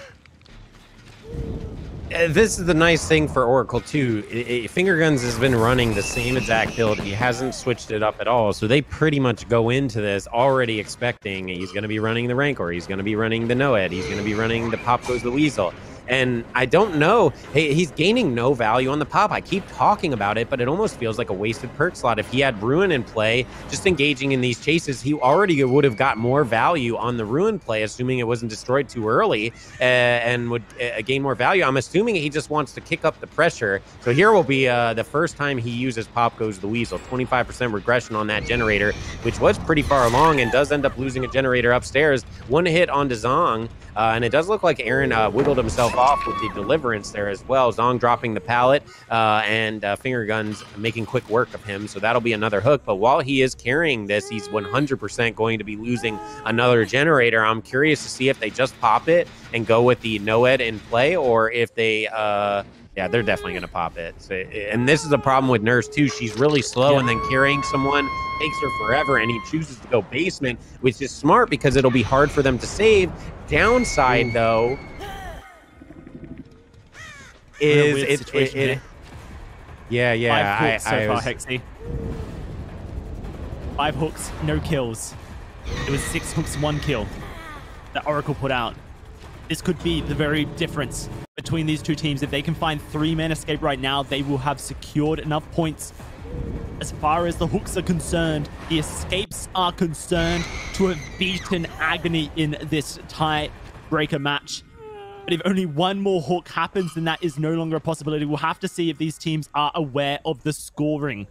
This is the nice thing for Oracle, too. Fingerguns has been running the same exact build. He hasn't switched it up at all. So they pretty much go into this already expecting he's going to be running the Rancor. He's going to be running the Noed. He's going to be running the Pop Goes the Weasel. And I don't know. Hey, he's gaining no value on the pop. I keep talking about it, but it almost feels like a wasted perk slot. If he had Ruin in play, just engaging in these chases, he already would have got more value on the Ruin play, assuming it wasn't destroyed too early, and would gain more value. I'm assuming he just wants to kick up the pressure. So here will be the first time he uses Pop Goes the Weasel. 25% regression on that generator, which was pretty far along and does end up losing a generator upstairs. 1 hit onto Zong. And it does look like Aaron wiggled himself off with the deliverance there as well. Zong dropping the pallet and Fingerguns making quick work of him. So that'll be another hook. But while he is carrying this, he's 100% going to be losing another generator. I'm curious to see if they just pop it and go with the Noed in play, or if they... yeah, they're definitely going to pop it. So, and this is a problem with Nurse, too. She's really slow, and then carrying someone takes her forever, and he chooses to go basement, which is smart because it'll be hard for them to save. Downside, though, is it. Yeah. 5 hooks so far, Hexy. 5 hooks, no kills. It was 6 hooks, 1 kill that Oracle put out. This could be the very difference between these two teams. If they can find 3-man escape right now, they will have secured enough points. As far as the hooks are concerned, the escapes are concerned, to have beaten Agony in this tie-breaker match. But if only one more hook happens, then that is no longer a possibility. We'll have to see if these teams are aware of the scoring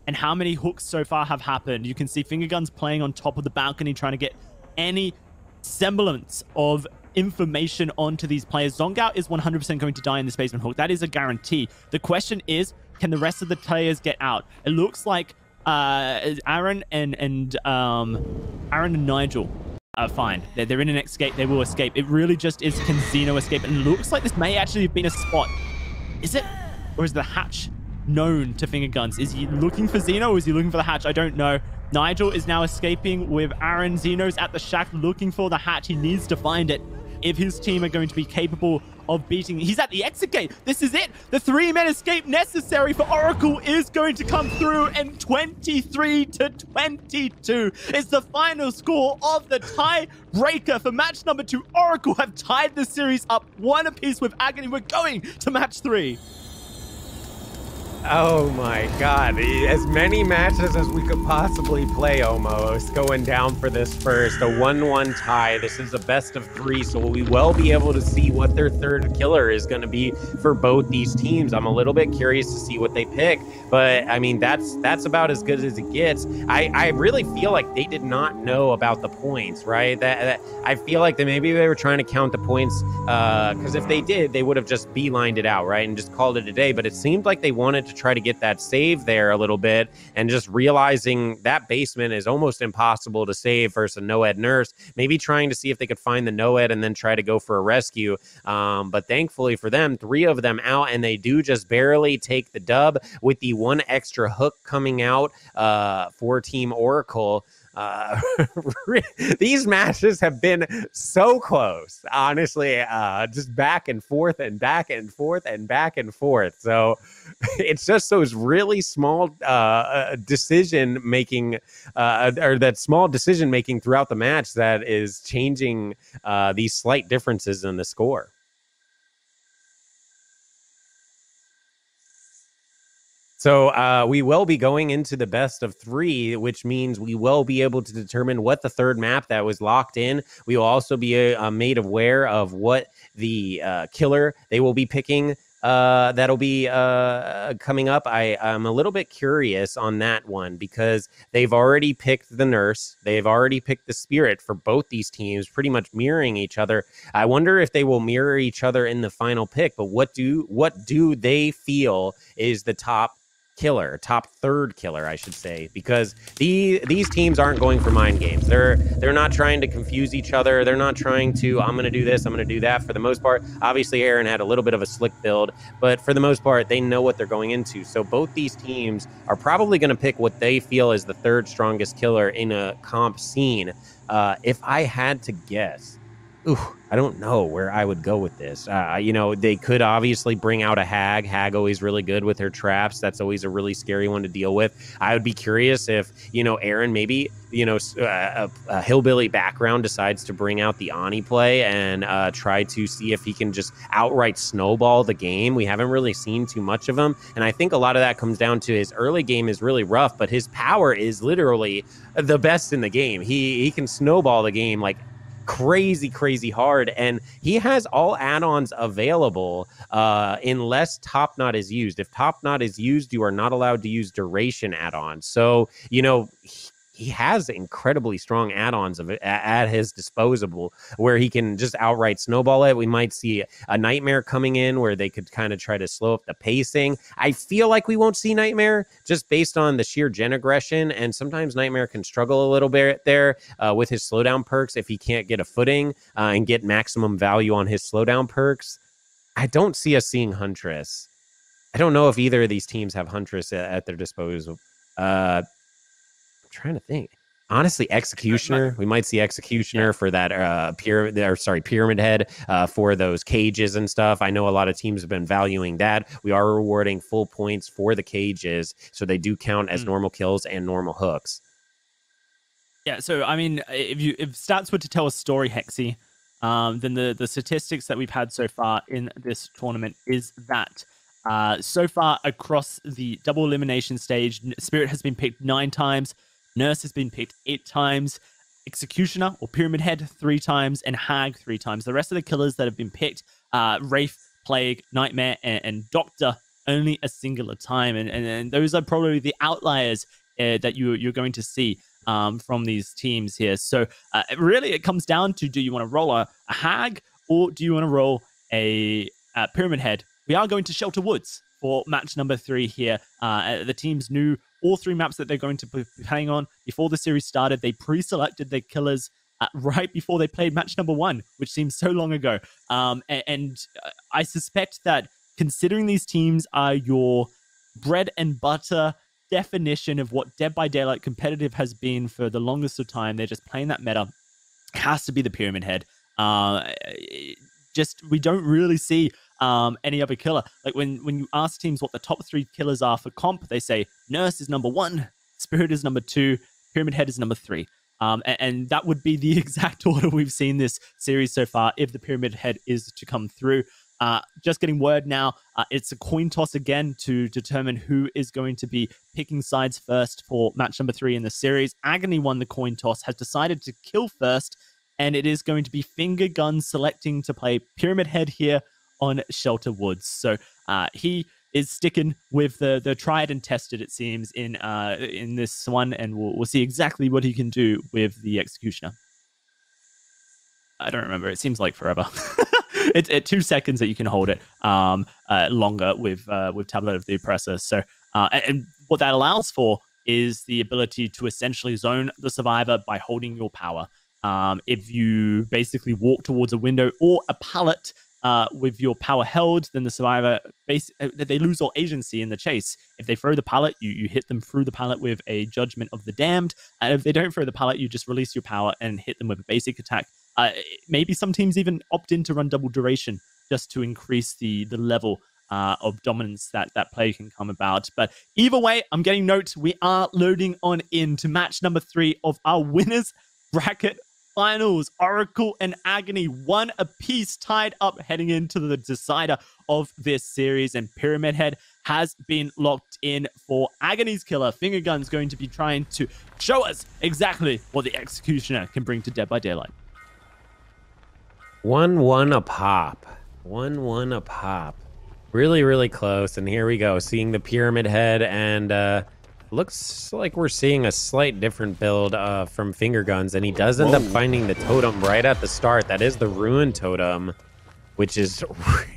and how many hooks so far have happened. You can see Fingerguns playing on top of the balcony, trying to get any semblance of information onto these players. Zongao is 100% going to die in this basement hook. That is a guarantee. The question is, can the rest of the players get out? It looks like Aaron and Nigel are fine. They're in an escape. They will escape. It really just is, can Xeno escape? And it looks like this may actually have been a spot. Is it? Or is the hatch known to Fingerguns? Is he looking for Xeno or is he looking for the hatch? I don't know. Nigel is now escaping with Aaron. Xeno's at the shack looking for the hatch. He needs to find it if his team are going to be capable of beating. He's at the exit gate. This is it. The 3-man escape necessary for Oracle is going to come through, and 23-22 is the final score of the tiebreaker for match number 2. Oracle have tied the series up 1 apiece with Agony. We're going to match 3. Oh my god, as many matches as we could possibly play almost going down for this first. A 1-1 tie. This is a best of 3, so we will be able to see what their third killer is going to be for both these teams. I'm a little bit curious to see what they pick, but I mean, that's about as good as it gets. I really feel like they did not know about the points, right? That I feel like that maybe they were trying to count the points, because if they did, they would have just beelined it out, right, and just called it a day. But it seemed like they wanted to try to get that save there a little bit, and just realizing that basement is almost impossible to save versus a no-ed nurse, maybe trying to see if they could find the no-ed and then try to go for a rescue. But thankfully for them, 3 of them out, and they do just barely take the dub with the 1 extra hook coming out for Team Oracle. These matches have been so close, honestly, just back and forth and back and forth and back and forth. So it's just those really small decision making, or that small decision making throughout the match that is changing these slight differences in the score. So we will be going into the best of 3, which means we will be able to determine what the third map that was locked in. We will also be made aware of what the killer they will be picking that'll be coming up. I'm a little bit curious on that one, because they've already picked the nurse. They've already picked the spirit for both these teams, pretty much mirroring each other. I wonder if they will mirror each other in the final pick, but what do they feel is the top third killer, I should say, because these teams aren't going for mind games. They're not trying to confuse each other. They're not trying to, I'm going to do this, I'm going to do that. For the most part, obviously Aaron had a little bit of a slick build, but for the most part, they know what they're going into. So both these teams are probably going to pick what they feel is the third strongest killer in a comp scene. If I had to guess, I don't know where I would go with this. They could obviously bring out a Hag. Hag always really good with her traps. That's always a really scary one to deal with. I would be curious if, Aaron, maybe, a hillbilly background decides to bring out the Ani play and try to see if he can just outright snowball the game. We haven't really seen too much of him. And I think a lot of that comes down to his early game is really rough, but his power is literally the best in the game. He can snowball the game like crazy hard, and he has all add-ons available unless Top Knot is used. If Top Knot is used, you are not allowed to use duration add-ons. So he has incredibly strong add-ons at his disposal where he can just outright snowball it. We might see a Nightmare coming in where they could kind of try to slow up the pacing. I feel like we won't see Nightmare just based on the sheer gen aggression, and sometimes Nightmare can struggle a little bit there with his slowdown perks if he can't get a footing and get maximum value on his slowdown perks. I don't see us seeing Huntress. I don't know if either of these teams have Huntress at their disposal. Trying to think. Honestly, Executioner. We might see Executioner for that Pyramid Head for those cages and stuff. I know a lot of teams have been valuing that. We are rewarding full points for the cages, so they do count as normal kills and normal hooks. Yeah, so I mean, if stats were to tell a story, Hexy, then the statistics that we've had so far in this tournament is that so far across the double elimination stage, Spirit has been picked 9 times, Nurse has been picked 8 times, Executioner or Pyramid Head 3 times, and Hag 3 times. The rest of the killers that have been picked, Wraith, Plague, Nightmare, and Doctor, only a singular time, and those are probably the outliers that you're going to see from these teams here. So really it comes down to, do you want to roll a Hag or do you want to roll a Pyramid Head? We are going to Shelter Woods for match number 3 here. The teams knew all 3 maps that they're going to be playing on before the series started. They pre-selected their killers right before they played match number 1, which seems so long ago. And I suspect that considering these teams are your bread and butter definition of what Dead by Daylight competitive has been for the longest of time, they're just playing that meta, has to be the Pyramid Head. We don't really see any other killer. Like when you ask teams what the top 3 killers are for comp, they say Nurse is number 1, Spirit is number 2, Pyramid Head is number 3. And that would be the exact order we've seen this series so far if the Pyramid Head is to come through. Just getting word now, it's a coin toss again to determine who is going to be picking sides first for match number 3 in the series. Agony won the coin toss, has decided to kill first, and it is going to be Finger Guns selecting to play Pyramid Head here on Shelter Woods. So he is sticking with the tried and tested, it seems, in this one, and we'll see exactly what he can do with the Executioner. I don't remember. It seems like forever. It's at 2 seconds that you can hold it longer with Tablet of the Oppressor. So, and what that allows for is the ability to essentially zone the survivor by holding your power. If you basically walk towards a window or a pallet with your power held, then the survivor, they lose all agency in the chase. If they throw the pallet, you hit them through the pallet with a Judgment of the Damned. And if they don't throw the pallet, you just release your power and hit them with a basic attack. Maybe some teams even opt in to run double duration just to increase the level of dominance that play can come about. But either way, I'm getting notes. We are loading on into match number 3 of our winners bracket finals. Oracle and Agony, 1 apiece, tied up heading into the decider of this series. And Pyramid Head has been locked in for Agony's killer. Finger Gun's going to be trying to show us exactly what the Executioner can bring to Dead by Daylight. 1-1 a pop. 1-1 a pop. Really, really close. And here we go, seeing the Pyramid Head, and looks like we're seeing a slight different build from Finger Guns, and he does end up finding the totem right at the start. That is the Ruin Totem, which is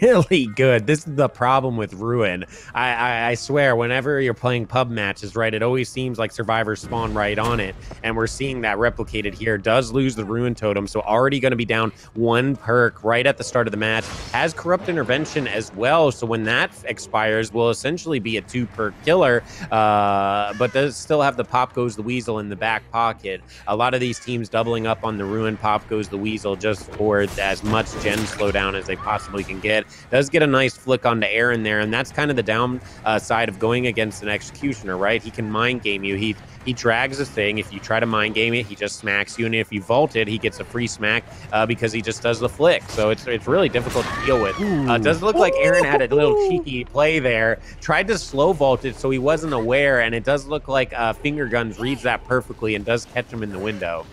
really good. This is the problem with Ruin. I swear, whenever you're playing pub matches, right, it always seems like survivors spawn right on it, and we're seeing that replicated here. Does lose the Ruin Totem, so already going to be down 1 perk right at the start of the match. Has Corrupt Intervention as well, so when that expires, will essentially be a 2 perk killer, but does still have the Pop Goes the Weasel in the back pocket. A lot of these teams doubling up on the Ruin Pop Goes the Weasel just for as much gen slowdown as they possibly can get. Does get a nice flick onto Aaron there, and that's kind of the downside of going against an Executioner, right? He can mind game you. He drags a thing. If you try to mind game it, he just smacks you, and if you vault it, he gets a free smack because he just does the flick. So it's really difficult to deal with. Does look like Aaron had a little cheeky play there. Tried to slow vault it so he wasn't aware, and it does look like Finger Guns reads that perfectly and does catch him in the window.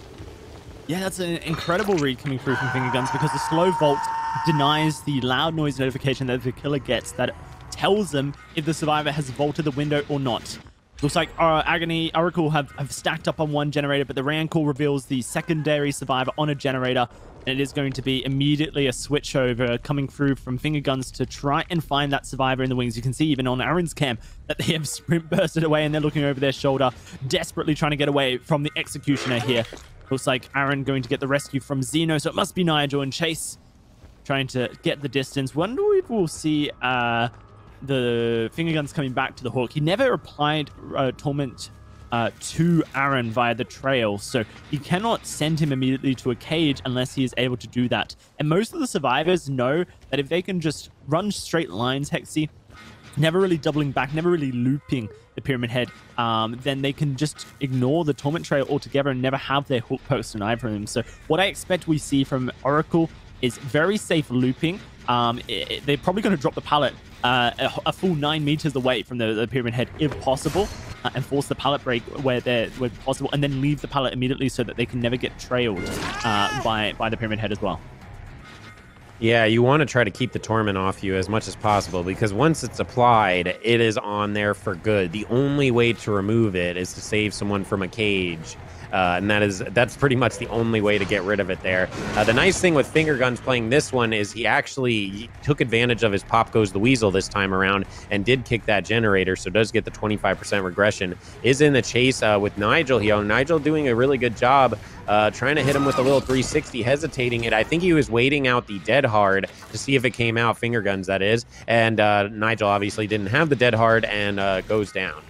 Yeah, that's an incredible read coming through from Finger Guns, because the slow vault denies the loud noise notification that the killer gets that tells them if the survivor has vaulted the window or not. Looks like Agony, Oracle have stacked up on 1 generator, but the Rancor reveals the secondary survivor on a generator, and it is going to be immediately a switchover coming through from Finger Guns to try and find that survivor in the wings. You can see even on Aaron's cam that they have sprint bursted away, and they're looking over their shoulder, desperately trying to get away from the Executioner here. Looks like Aaron going to get the rescue from Xeno, so it must be Nigel and Chase trying to get the distance. Wonder if we'll see the Finger Guns coming back to the hook. He never applied Torment to Aaron via the trail, so he cannot send him immediately to a cage unless he is able to do that. And most of the survivors know that if they can just run straight lines, Hexy, never really doubling back, never really looping the Pyramid Head, then they can just ignore the Torment Trail altogether and never have their hook post denied from them. So what I expect we see from Oracle is very safe looping. They're probably going to drop the pallet a full 9 meters away from the Pyramid Head if possible, and force the pallet break where possible, and then leave the pallet immediately so that they can never get trailed by the Pyramid Head as well. Yeah, you want to try to keep the Torment off you as much as possible, because once it's applied, it is on there for good. The only way to remove it is to save someone from a cage. And that's pretty much the only way to get rid of it there. The nice thing with Finger Guns playing this one is he actually took advantage of his Pop Goes the Weasel this time around and did kick that generator, so does get the 25% regression. Is in the chase with Nigel here. Nigel doing a really good job trying to hit him with a little 360, hesitating it. I think he was waiting out the Dead Hard to see if it came out, Finger Guns that is, and Nigel obviously didn't have the Dead Hard and goes down.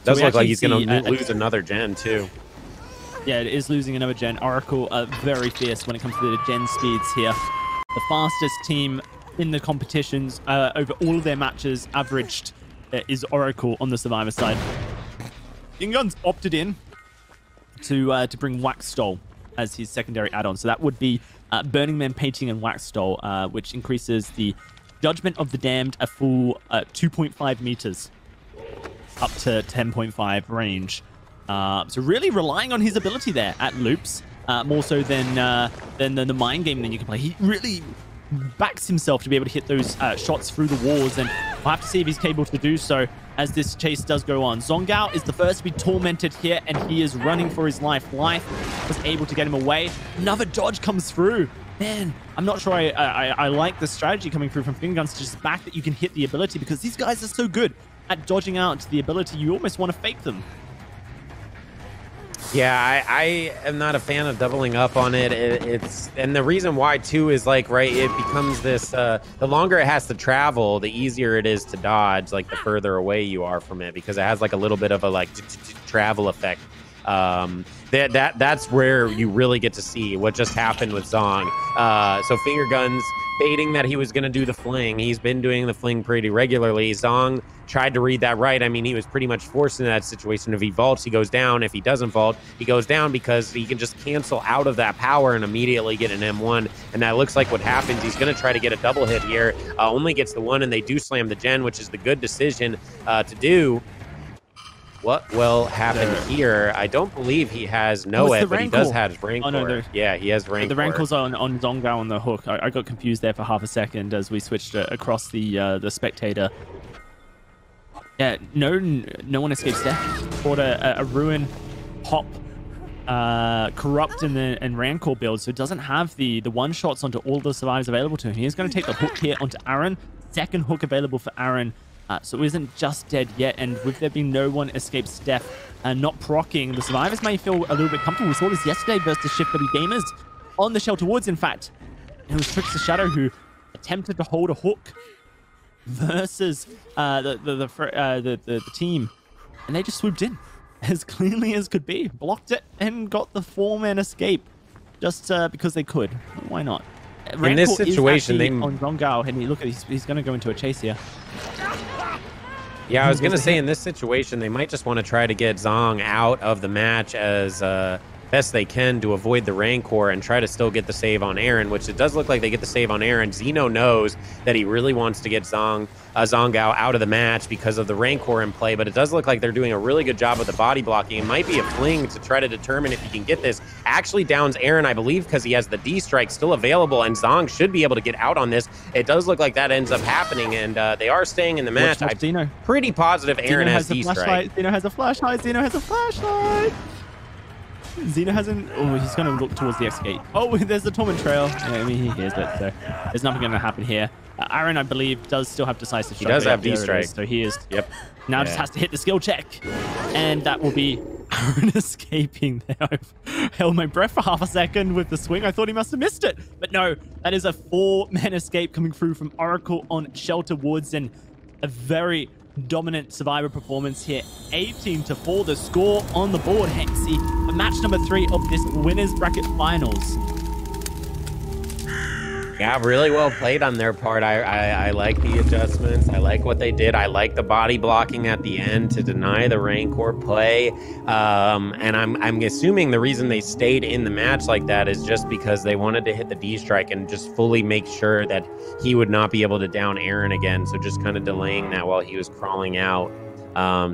Does look like he's going to lose another gen, too. Yeah, it is losing another gen. Oracle are very fierce when it comes to the gen speeds here. The fastest team in the competitions over all of their matches averaged is Oracle on the Survivor side. Inguns opted in to bring Wax Stole as his secondary add-on. So that would be Burning Man Painting and Wax Stole, which increases the Judgment of the Damned a full 2.5 meters. Up to 10.5 range. So really relying on his ability there at loops, more so than the mind game that you can play. He really backs himself to be able to hit those shots through the walls, and we'll have to see if he's capable to do so as this chase does go on. Zongao is the first to be tormented here, and he is running for his life. Life was able to get him away. Another dodge comes through. Man, I'm not sure I like the strategy coming through from Finger Guns to just back that you can hit the ability, because these guys are so good at dodging out the ability. You almost want to fake them. Yeah, I am not a fan of doubling up on it. And the reason why too is like, right, it becomes this the longer it has to travel, the easier it is to dodge, like the further away you are from it, because it has like a little bit of a like travel effect. That's where you really get to see what just happened with Zong. So Finger Guns baiting that he was going to do the fling. He's been doing the fling pretty regularly. Zong tried to read that right. I mean, he was pretty much forced in that situation. If he vaults, he goes down. If he doesn't vault, he goes down, because he can just cancel out of that power and immediately get an M1. And that looks like what happens. He's going to try to get a double hit here. Only gets the one, and they do slam the gen, which is the good decision to do. What will happen here? I don't believe he has Noet, but he does have Rancor. Oh, no, yeah, he has Rancor. The Rancor's on Zongao on the hook. I got confused there for half a second as we switched across the spectator. Yeah, no one escapes death. Fought a Ruin, Hop, Corrupt, and Rancor build, so it doesn't have the one-shots onto all the survivors available to him. He's going to take the hook here onto Aaron. Second hook available for Aaron. So it isn't just dead yet, and with there being no one escapes death and not proccing, the survivors may feel a little bit comfortable. We saw this yesterday versus Shift W Gamers on the Shelter Woods, in fact. It was XxShino who attempted to hold a hook versus the team, and they just swooped in as cleanly as could be, blocked it, and got the 4-man escape just because they could. Why not? In this situation, they on Zongao, and look at he's going to go into a chase here. Yeah, I was going to say, in this situation, they might just want to try to get Zong out of the match as best they can to avoid the Rancor and try to still get the save on Aaron, which it does look like they get the save on Aaron. Zeno knows that he really wants to get Zongao out of the match because of the Rancor in play, but it does look like they're doing a really good job with the body blocking. It might be a fling to try to determine if he can get this. Actually downs Aaron, I believe, because he has the D-strike still available, and Zong should be able to get out on this. It does look like that ends up happening, and they are staying in the match. I'm pretty positive Aaron has D-strike. Zeno has a flashlight. Zeno has a flashlight. Zeno hasn't. Oh, he's going to look towards the X gate. Oh, there's the Torment Trail. Yeah, I mean, he hears it, so there's nothing going to happen here. Aaron, I believe, does still have decisive strike. He does have D-strike. So he is. Yep. Now just has to hit the skill check, and that will be Aaron escaping there. I've held my breath for half a second with the swing. I thought he must have missed it, but no, that is a 4-man escape coming through from Oracle on Shelter Woods, and a very dominant survivor performance here. 18-4 the score on the board, Hexy. Match number 3 of this winners bracket finals. Yeah, really well played on their part. I like the adjustments. I like what they did. I like the body blocking at the end to deny the Rancor play. And I'm assuming the reason they stayed in the match like that is just because they wanted to hit the D strike and just fully make sure that he would not be able to down Aaron again. So just kind of delaying that while he was crawling out.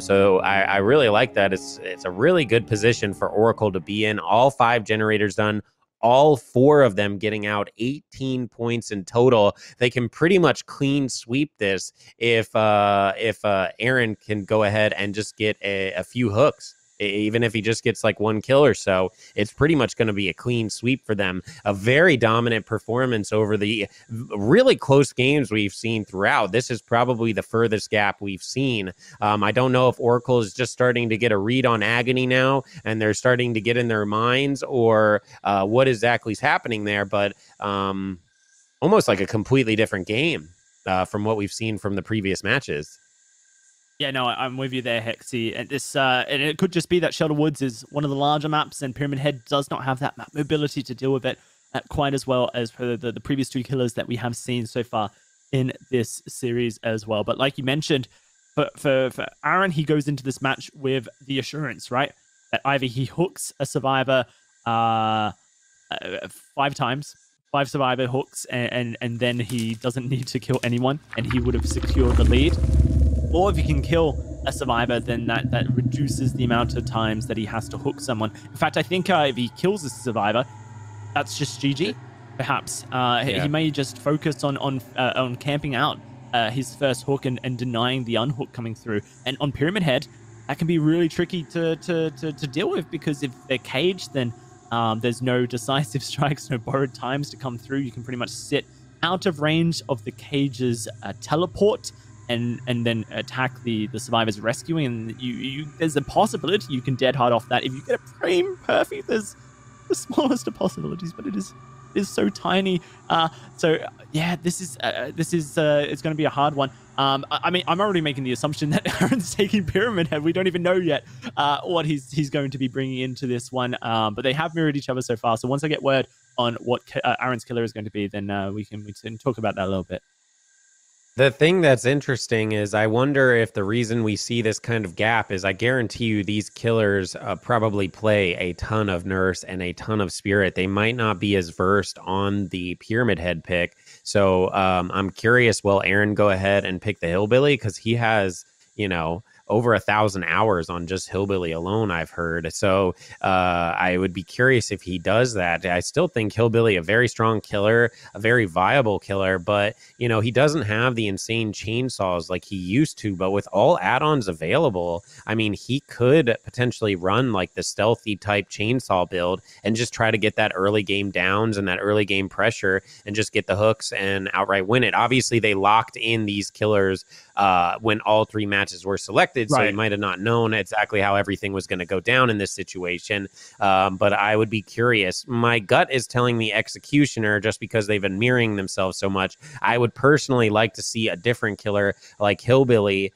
So I really like that. It's a really good position for Oracle to be in. All 5 generators done. All 4 of them getting out 18 points in total. They can pretty much clean sweep this if Aaron can go ahead and just get a few hooks. Even if he just gets like 1 kill or so, it's pretty much going to be a clean sweep for them. A very dominant performance over the really close games we've seen throughout. This is probably the furthest gap we've seen. I don't know if Oracle is just starting to get a read on Agony now, and they're starting to get in their minds, or what exactly is happening there, but almost like a completely different game from what we've seen from the previous matches. Yeah, no, I'm with you there, Hexy. And and it could just be that Shelter Woods is one of the larger maps, and Pyramid Head does not have that map mobility to deal with it quite as well as for the previous 2 killers that we have seen so far in this series as well. But like you mentioned, for Aaron, he goes into this match with the assurance, right, that either he hooks a survivor 5 times, 5 survivor hooks, and then he doesn't need to kill anyone, and he would have secured the lead. Or if he can kill a survivor, then that reduces the amount of times that he has to hook someone. In fact, I think if he kills a survivor, that's just GG. Perhaps he may just focus on camping out his first hook and denying the unhook coming through. And on Pyramid Head, that can be really tricky to deal with, because if they're caged, then there's no decisive strikes, no borrowed times to come through. You can pretty much sit out of range of the cage's teleport, and then attack the survivors rescuing, and there's a possibility you can dead hard off that. If you get a frame perfect, there's the smallest of possibilities, but it is so tiny. So yeah, this is it's going to be a hard one. I mean, I'm already making the assumption that Aaron's taking Pyramid Head. We don't even know yet what he's going to be bringing into this one, but they have mirrored each other so far. So once I get word on what Aaron's killer is going to be, then we can talk about that a little bit. The thing that's interesting is I wonder if the reason we see this kind of gap is I guarantee you these killers probably play a ton of Nurse and a ton of Spirit. They might not be as versed on the Pyramid Head pick. So I'm curious, will Aaron go ahead and pick the Hillbilly? Because he has, over 1,000 hours on just Hillbilly alone, I've heard. So I would be curious if he does that. I still think Hillbilly a very strong killer, a very viable killer, but he doesn't have the insane chainsaws like he used to. But with all add-ons available, I mean, he could potentially run like the stealthy type chainsaw build and just try to get that early game downs and that early game pressure and just get the hooks and outright win it. Obviously, they locked in these killers when all 3 matches were selected. So he might have not known exactly how everything was going to go down in this situation. But I would be curious. My gut is telling me Executioner, just because they've been mirroring themselves so much. I would personally like to see a different killer like Hillbilly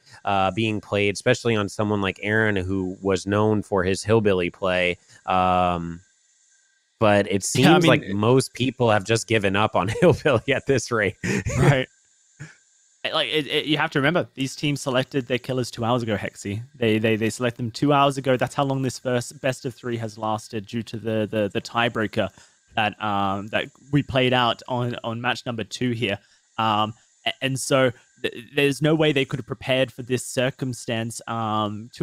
being played, especially on someone like Aaron, who was known for his Hillbilly play. But it seems like most people have just given up on Hillbilly at this rate. Right. You have to remember, these teams selected their killers 2 hours ago, Hexy. They select them 2 hours ago. That's how long this first best of 3 has lasted, due to the tiebreaker that we played out on match number 2 here. And so there's no way they could have prepared for this circumstance 2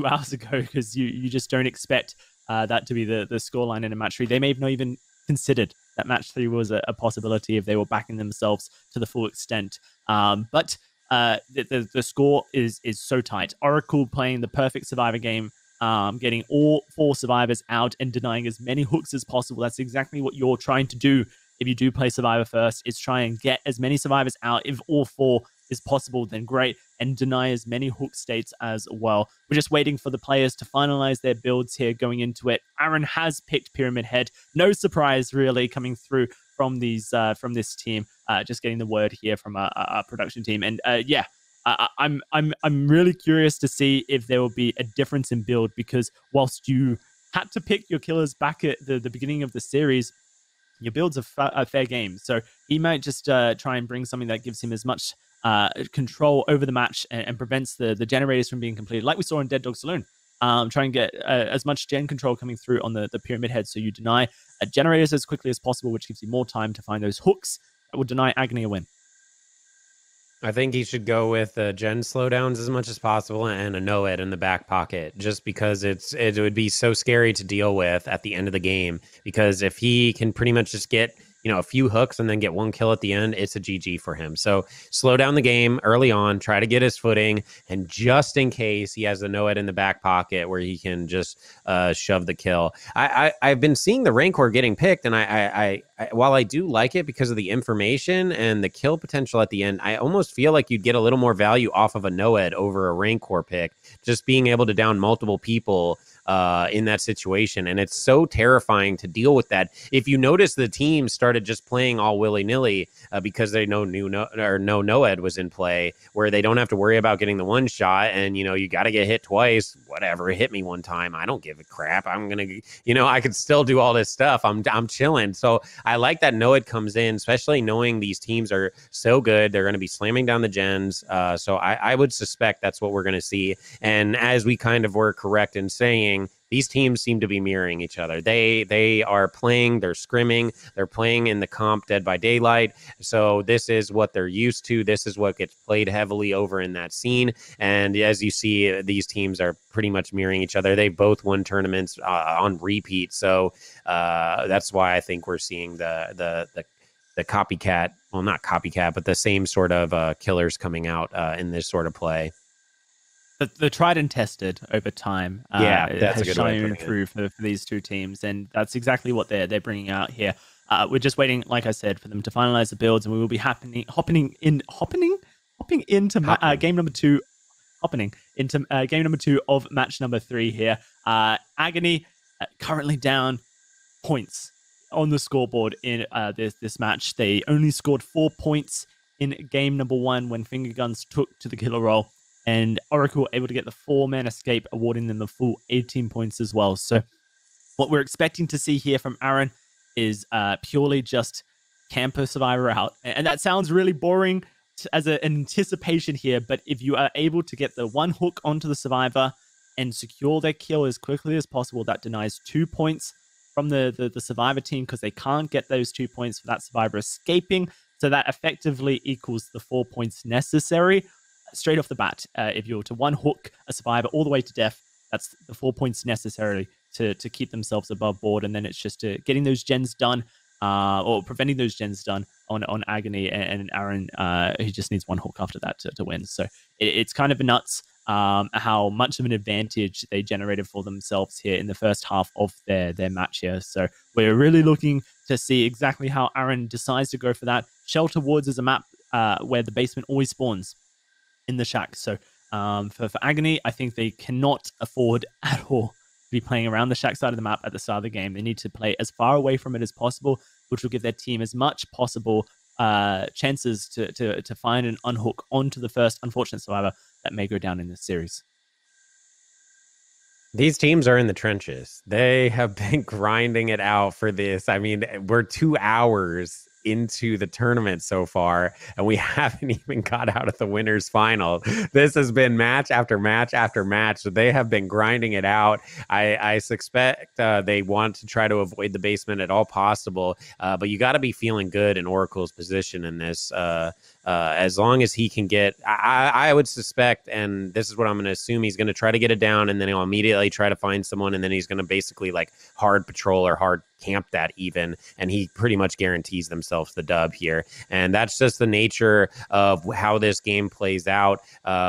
hours ago, because you just don't expect that to be the scoreline in a match 3. They may have not even considered that match 3 was a possibility if they were backing themselves to the full extent. But the score is so tight. Oracle playing the perfect survivor game, getting all 4 survivors out and denying as many hooks as possible. That's exactly what you're trying to do if you do play survivor first, is try and get as many survivors out. If all 4 is possible, then great, and deny as many hook states as well. We're just waiting for the players to finalize their builds here going into it. Aaron has picked Pyramid Head. No surprise really coming through from this team. Just getting the word here from our production team. And I'm really curious to see if there will be a difference in build, because whilst you had to pick your killers back at the beginning of the series, your build's a fair game. So he might just try and bring something that gives him as much control over the match and prevents the generators from being completed, like we saw in Dead Dog Saloon. Try and get as much gen control coming through on the pyramid head, so you deny generators as quickly as possible, which gives you more time to find those hooks that will deny Agony a win. I think he should go with gen slowdowns as much as possible and a no-ed in the back pocket, just because it would be so scary to deal with at the end of the game. Because if he can pretty much just get a few hooks and then get one kill at the end, it's a GG for him. So slow down the game early on, try to get his footing, and just in case he has a no-ed in the back pocket where he can just shove the kill. I've been seeing the Rancor getting picked, and I while I do like it because of the information and the kill potential at the end, I almost feel like you'd get a little more value off of a no-ed over a Rancor pick, just being able to down multiple people in that situation. And it's so terrifying to deal with that. If you notice, the team started just playing all willy-nilly because they know no no-ed was in play, where they don't have to worry about getting the one shot. And, you got to get hit twice. Whatever, hit me one time. I don't give a crap. I'm going to, I could still do all this stuff. I'm chilling. So I like that no-ed comes in, especially knowing these teams are so good. They're going to be slamming down the gens. So I would suspect that's what we're going to see. And as we kind of were correct in saying, these teams seem to be mirroring each other. They are playing, they're scrimming, they're playing in the comp Dead by Daylight. So this is what they're used to. This is what gets played heavily over in that scene. And as you see, these teams are pretty much mirroring each other. They both won tournaments on repeat. So that's why I think we're seeing the copycat, well, not copycat, but the same sort of killers coming out in this sort of play. The tried and tested over time that's has shown through for these two teams, and that's exactly what they're bringing out here. We're just waiting, like I said, for them to finalize the builds, and we will be hopping into game number two of match number 3 here. Agony currently down points on the scoreboard in this match. They only scored 4 points in game number 1 when Finger Guns took to the killer roll. And Oracle able to get the 4-man escape, awarding them the full 18 points as well. So what we're expecting to see here from Aaron is purely just camper survivor out. And that sounds really boring as an anticipation here. But if you are able to get the one hook onto the survivor and secure their kill as quickly as possible, that denies 2 points from the survivor team, because they can't get those 2 points for that survivor escaping. So that effectively equals the 4 points necessary straight off the bat. If you were to one hook a survivor all the way to death, that's the 4 points necessary to keep themselves above board. And then it's just getting those gens done, or preventing those gens done on Agony and Aaron. He just needs one hook after that to win. So it's kind of nuts how much of an advantage they generated for themselves here in the first half of their match here. So we're really looking to see exactly how Aaron decides to go for that. Shelter Woods is a map where the basement always spawns in the shack. So for Agony, I think they cannot afford at all to be playing around the shack side of the map at the start of the game. They need to play as far away from it as possible, which will give their team as much possible chances to find and unhook onto the first unfortunate survivor that may go down in this series. These teams are in the trenches. They have been grinding it out for this. I mean, we're 2 hours into the tournament so far, and we haven't even got out of the winners final. This has been match after match after match. So they have been grinding it out. I suspect they want to try to avoid the basement at all possible, but you got to be feeling good in Oracle's position in this. As long as he can get, I would suspect, and this is what I'm going to assume, he's going to try to get it down, and then he'll immediately try to find someone, and then he's going to basically like hard patrol or hard camp that even, and he pretty much guarantees themselves the dub here. And that's just the nature of how this game plays out,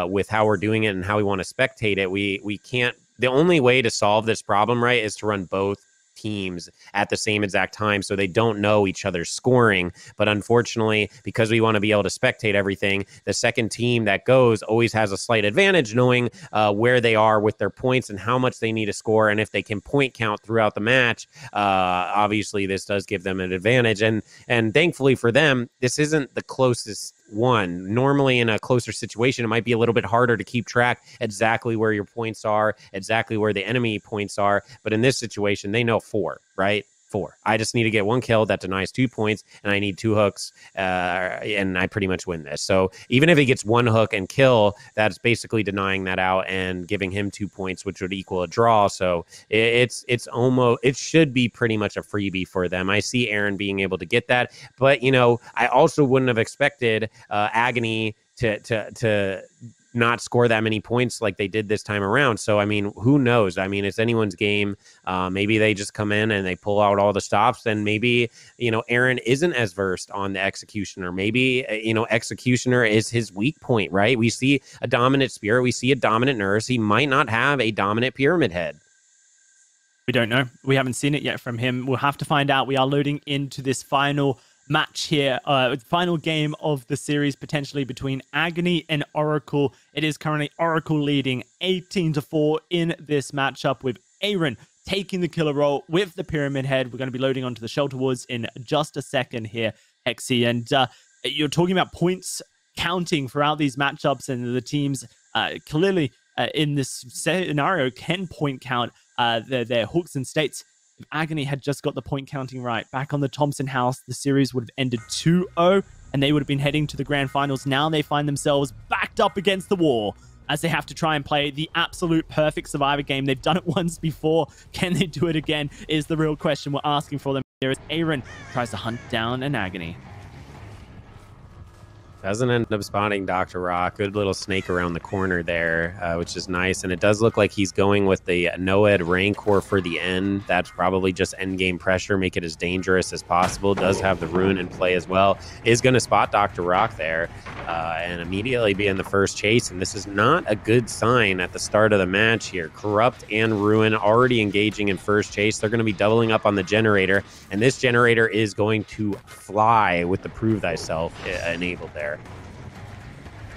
with how we're doing it and how we want to spectate it. We can't, the only way to solve this problem, right, is to run both teams at the same exact time so they don't know each other's scoring. But unfortunately, because we want to be able to spectate everything, the second team that goes always has a slight advantage knowing where they are with their points and how much they need to score. And if they can point count throughout the match, obviously this does give them an advantage. And thankfully for them, this isn't the closest one. Normally in a closer situation, it might be a little bit harder to keep track exactly where your points are, exactly where the enemy points are. But in this situation, they know 4, right? 4. I just need to get 1 kill that denies 2 points, and I need 2 hooks, and I pretty much win this. So even if he gets 1 hook and kill, that's basically denying that out and giving him 2 points, which would equal a draw. So it should be pretty much a freebie for them. I see Aaron being able to get that, but you know, I also wouldn't have expected Agony to not score that many points like they did this time around. So I mean, who knows? I mean, it's anyone's game. Maybe they just come in and they pull out all the stops, and maybe, you know, Aaron isn't as versed on the executioner. Maybe, you know, executioner is his weak point, right? We see a dominant spirit, we see a dominant nurse. He might not have a dominant pyramid head. We don't know. We haven't seen it yet from him. We'll have to find out. We are loading into this final match here, final game of the series, potentially between Agony and Oracle. It is currently Oracle leading 18-4 in this matchup, with Aaron taking the killer role with the pyramid head. We're going to be loading onto the Shelter Woods in just a second here, Hexy. And you're talking about points counting throughout these matchups, and the teams clearly in this scenario can point count their hooks and states. If Agony had just got the point counting right back on the Thompson house, the series would have ended 2-0, and they would have been heading to the grand finals. Now they find themselves backed up against the wall as they have to try and play the absolute perfect Survivor game. They've done it once before. Can they do it again is the real question we're asking for them. There is Aaron tries to hunt down an Agony. Doesn't end up spotting Dr. Rock. Good little snake around the corner there, which is nice. And it does look like he's going with the Noed Rancor for the end. That's probably just end game pressure, make it as dangerous as possible. Does have the rune in play as well. Is going to spot Dr. Rock there and immediately be in the first chase. And this is not a good sign at the start of the match here. Corrupt and Ruin already engaging in first chase. They're going to be doubling up on the generator. And this generator is going to fly with the Prove Thyself enabled there.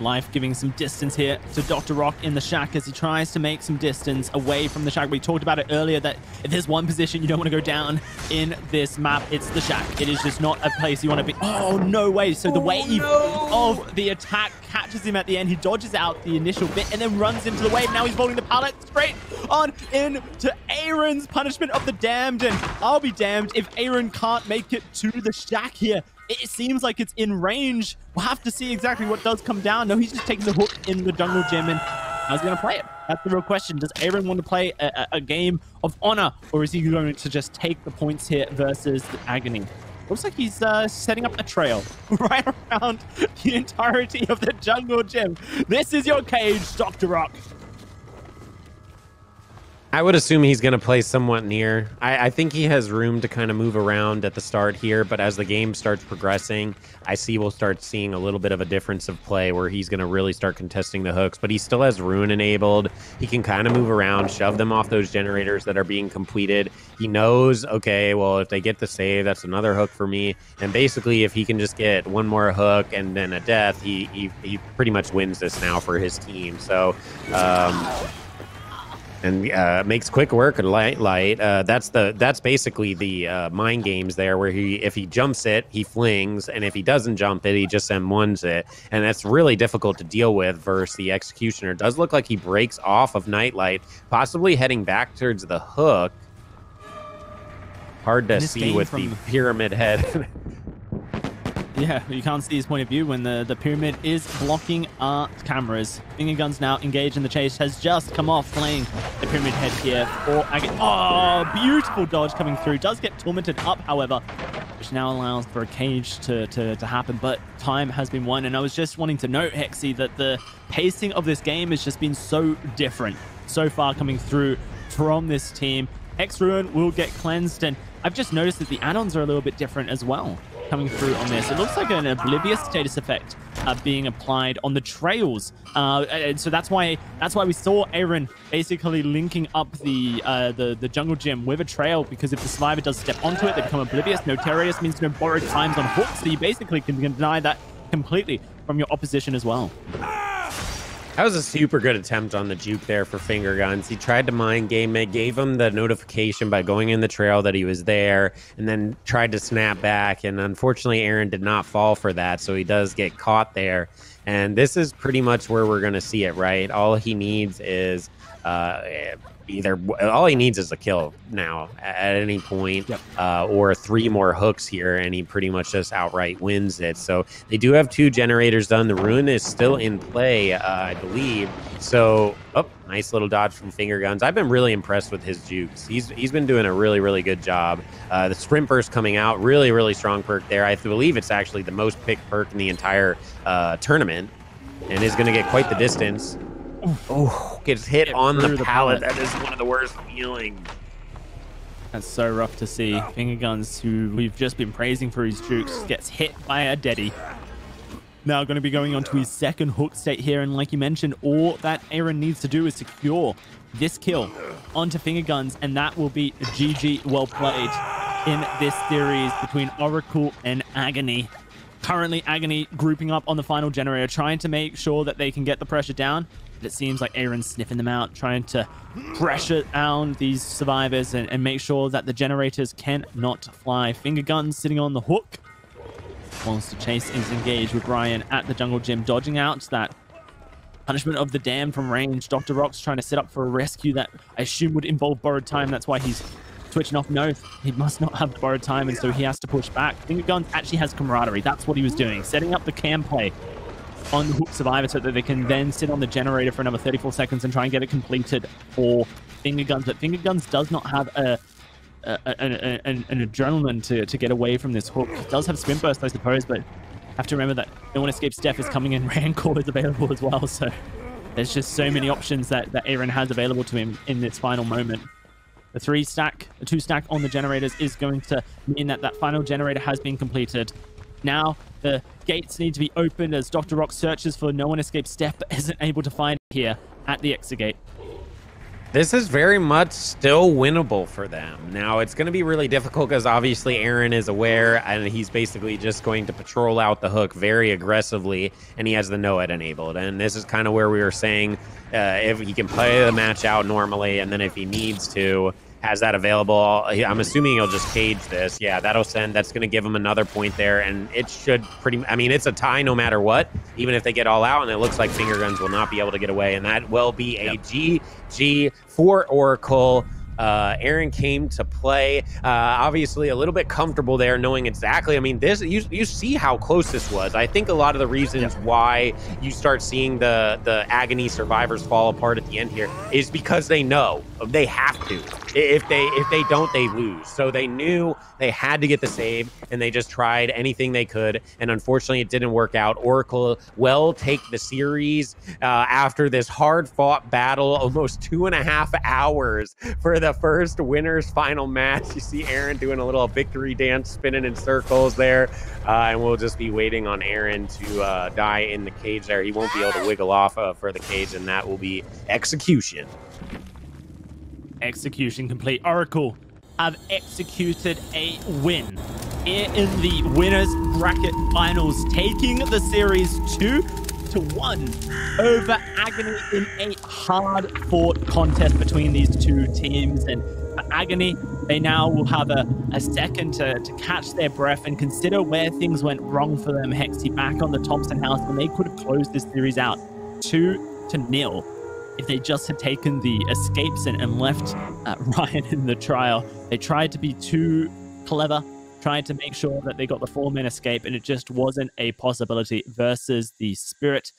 Life giving some distance here to Dr. Rock in the shack as he tries to make some distance away from the shack. We talked about it earlier that if there's one position you don't want to go down in this map, it's the shack. It is just not a place you want to be. Oh, no way. So the wave of the attack catches him at the end. He dodges out the initial bit and then runs into the wave. Now he's rolling the pallet straight on into Aaron's punishment of the damned. And I'll be damned if Aaron can't make it to the shack here. It seems like it's in range. We'll have to see exactly what does come down. No, he's just taking the hook in the jungle gym, and how's he going to play it? That's the real question. Does Aaron want to play a game of honor, or is he going to just take the points here versus the Agony? Looks like he's setting up a trail right around the entirety of the jungle gym. This is your cage, Dr. Rock. I would assume he's going to play somewhat near. I think he has room to kind of move around at the start here, but as the game starts progressing, I see we'll start seeing a little bit of a difference of play where he's going to really start contesting the hooks, but he still has Rune enabled. He can kind of move around, shove them off those generators that are being completed. He knows, okay, well, if they get the save, that's another hook for me. And basically, if he can just get one more hook and then a death, he pretty much wins this now for his team. So, and makes quick work of light. That's basically the mind games there, where if he jumps it, he flings, and if he doesn't jump it, he just M1s it, and that's really difficult to deal with versus the executioner. Does look like he breaks off of Nightlight, possibly heading back towards the hook. Hard to see with the pyramid head. Yeah, you can't see his point of view when the pyramid is blocking our cameras. Finger Guns now engaged in the chase, has just come off playing the pyramid head here for Agony. Oh, beautiful dodge coming through. Does get tormented up, however, which now allows for a cage to happen, but time has been won. And I was just wanting to note, Hexy, that the pacing of this game has just been so different so far coming through from this team. Hex Ruin will get cleansed, and I've just noticed that the add-ons are a little bit different as well coming through on this. It looks like an Oblivious status effect being applied on the trails, and so that's why we saw Aaron basically linking up the jungle gym with a trail, because if the survivor does step onto it, they become Oblivious. Notarius means no borrowed times on hooks, so you basically can deny that completely from your opposition as well. That was a super good attempt on the juke there for Finger Guns. He tried to mind game it, gave him the notification by going in the trail that he was there, and then tried to snap back. And unfortunately, Aaron did not fall for that, so he does get caught there. And this is pretty much where we're going to see it, right? All he needs is Either all he needs is a kill now at any point, or 3 more hooks here, and he pretty much just outright wins it. So they do have 2 generators done. The Ruin is still in play, I believe. So, nice little dodge from Finger Guns. I've been really impressed with his jukes. He's been doing a really good job. The Sprint Burst coming out, really strong perk there. I believe it's actually the most picked perk in the entire tournament, and is going to get quite the distance. Oh, gets hit on the pallet. That is one of the worst feelings. That's so rough to see. Finger Guns, who we've just been praising for his jukes, gets hit by a Deddy. Now going to be going on to his second hook state here, and like you mentioned, all that Aaron needs to do is secure this kill onto Finger Guns, and that will be a GG well played in this series between Oracle and Agony. Currently, Agony grouping up on the final generator, trying to make sure that they can get the pressure down. But it seems like Aaron's sniffing them out, trying to pressure down these survivors and make sure that the generators cannot fly. Finger Guns sitting on the hook. Monster Chase is engaged with Ryan at the jungle gym, dodging out that punishment of the dam from range. Dr. Rock's trying to set up for a rescue that I assume would involve borrowed time. That's why he's switching off. No, he must not have the borrowed time, and so he has to push back. Finger Guns actually has camaraderie. That's what he was doing, setting up the cam play on the hook survivor so that they can then sit on the generator for another 34 seconds and try and get it completed for Finger Guns. But Finger Guns does not have an adrenaline to get away from this hook. It does have Sprint Burst, I suppose, but have to remember that No One Escapes Death is coming in. Rancor is available as well, so there's just so many options that Aaron has available to him in this final moment. The 2 stack on the generators is going to mean that that final generator has been completed. Now the gates need to be opened as Dr. Rock searches for No One Escapes Death, but isn't able to find it here at the exit gate. This is very much still winnable for them. Now, it's going to be really difficult because obviously Aaron is aware, and he's basically just going to patrol out the hook very aggressively, and he has the no-ed enabled. And this is kind of where we were saying if he can play the match out normally, and then if he needs to, has that available. I'm assuming he'll just cage this. Yeah, that'll send. That's going to give him another point there, and it should I mean, it's a tie no matter what, even if they get all out, and it looks like Finger Guns will not be able to get away, and that will be a GG for Oracle. Aaron came to play, obviously a little bit comfortable there, knowing exactly. I mean, this you see how close this was. I think a lot of the reasons why you start seeing the Agony survivors fall apart at the end here is because they know they have to. If they don't, they lose. So they knew they had to get the save, and they just tried anything they could, and unfortunately it didn't work out. Oracle will take the series after this hard-fought battle, almost 2.5 hours for the first winner's final match. You see Aaron doing a little victory dance, spinning in circles there, and we'll just be waiting on Aaron to die in the cage there. He won't be able to wiggle off for the cage, and that will be execution. Execution complete. Oracle have executed a win here in the winners bracket finals, taking the series 2-1 over Agony in a hard-fought contest between these two teams. And for Agony, they now will have a second to catch their breath and consider where things went wrong for them. Hexy back on the Thompson house, and they could have closed this series out 2-0 if they just had taken the escapes and left Ryan in the trial. They tried to be too clever, tried to make sure that they got the 4-man escape, and it just wasn't a possibility versus the Spirit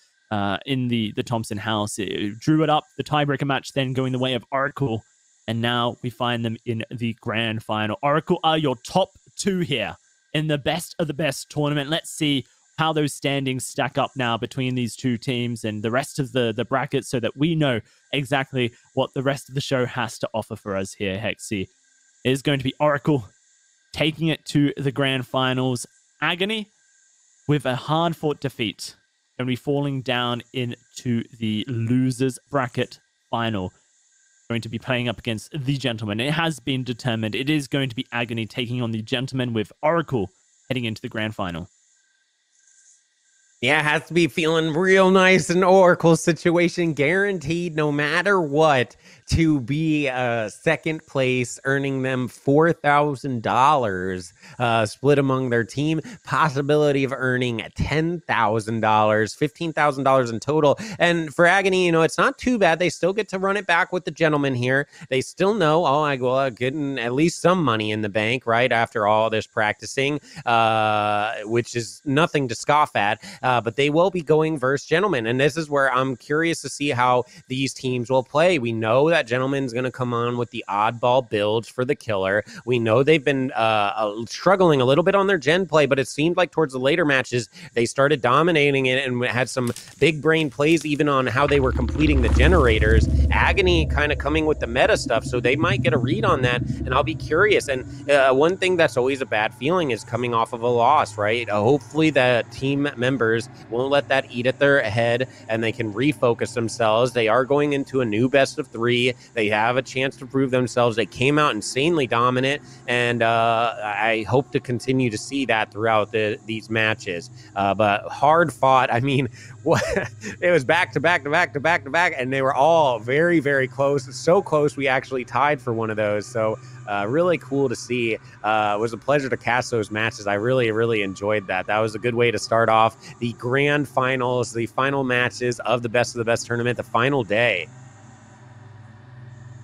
in the Thompson house. It drew it up, the tiebreaker match then going the way of Oracle, and now we find them in the grand final. Oracle are your top 2 here in the best of the best tournament. Let's see how those standings stack up now between these two teams and the rest of the bracket, so that we know exactly what the rest of the show has to offer for us here. Hexy, it is going to be Oracle taking it to the grand finals. Agony, with a hard-fought defeat, going to be falling down into the losers bracket final. Going to be playing up against the Gentleman. It has been determined. It is going to be Agony taking on the Gentleman, with Oracle heading into the grand final. Yeah, it has to be feeling real nice in Oracle situation, guaranteed no matter what to be second place, earning them $4,000 split among their team. Possibility of earning $10,000, $15,000 in total. And for Agony, it's not too bad. They still get to run it back with the gentleman here. They still know, getting at least some money in the bank, right? After all this practicing, which is nothing to scoff at. But they will be going versus gentlemen. And this is where I'm curious to see how these teams will play. We know that gentleman's going to come on with the oddball builds for the killer. We know they've been struggling a little bit on their gen play, but it seemed like towards the later matches, they started dominating it and had some big brain plays even on how they were completing the generators. Agony kind of coming with the meta stuff, so they might get a read on that, and I'll be curious. And one thing that's always a bad feeling is coming off of a loss, right? Hopefully the team members won't let that eat at their head and they can refocus themselves. They are going into a new best of 3. They have a chance to prove themselves. They came out insanely dominant, and I hope to continue to see that throughout these matches. But hard fought. I mean, it was back to back, and they were all very, very close. So close, we actually tied for one of those. So really cool to see. It was a pleasure to cast those matches. I really, really enjoyed that. That was a good way to start off the grand finals, the final matches of the best tournament, the final day.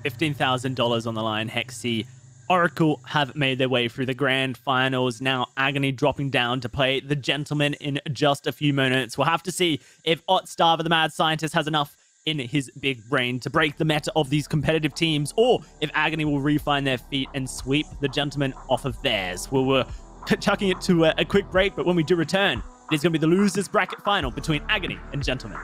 $15,000 on the line, Hexy. Oracle have made their way through the grand finals. Now Agony dropping down to play the gentleman in just a few minutes. We'll have to see if Otstarver, the mad scientist, has enough in his big brain to break the meta of these competitive teams, or if Agony will refine their feet and sweep the gentleman off of theirs. We're chucking it to a quick break, but when we do return, it is going to be the losers bracket final between Agony and gentleman.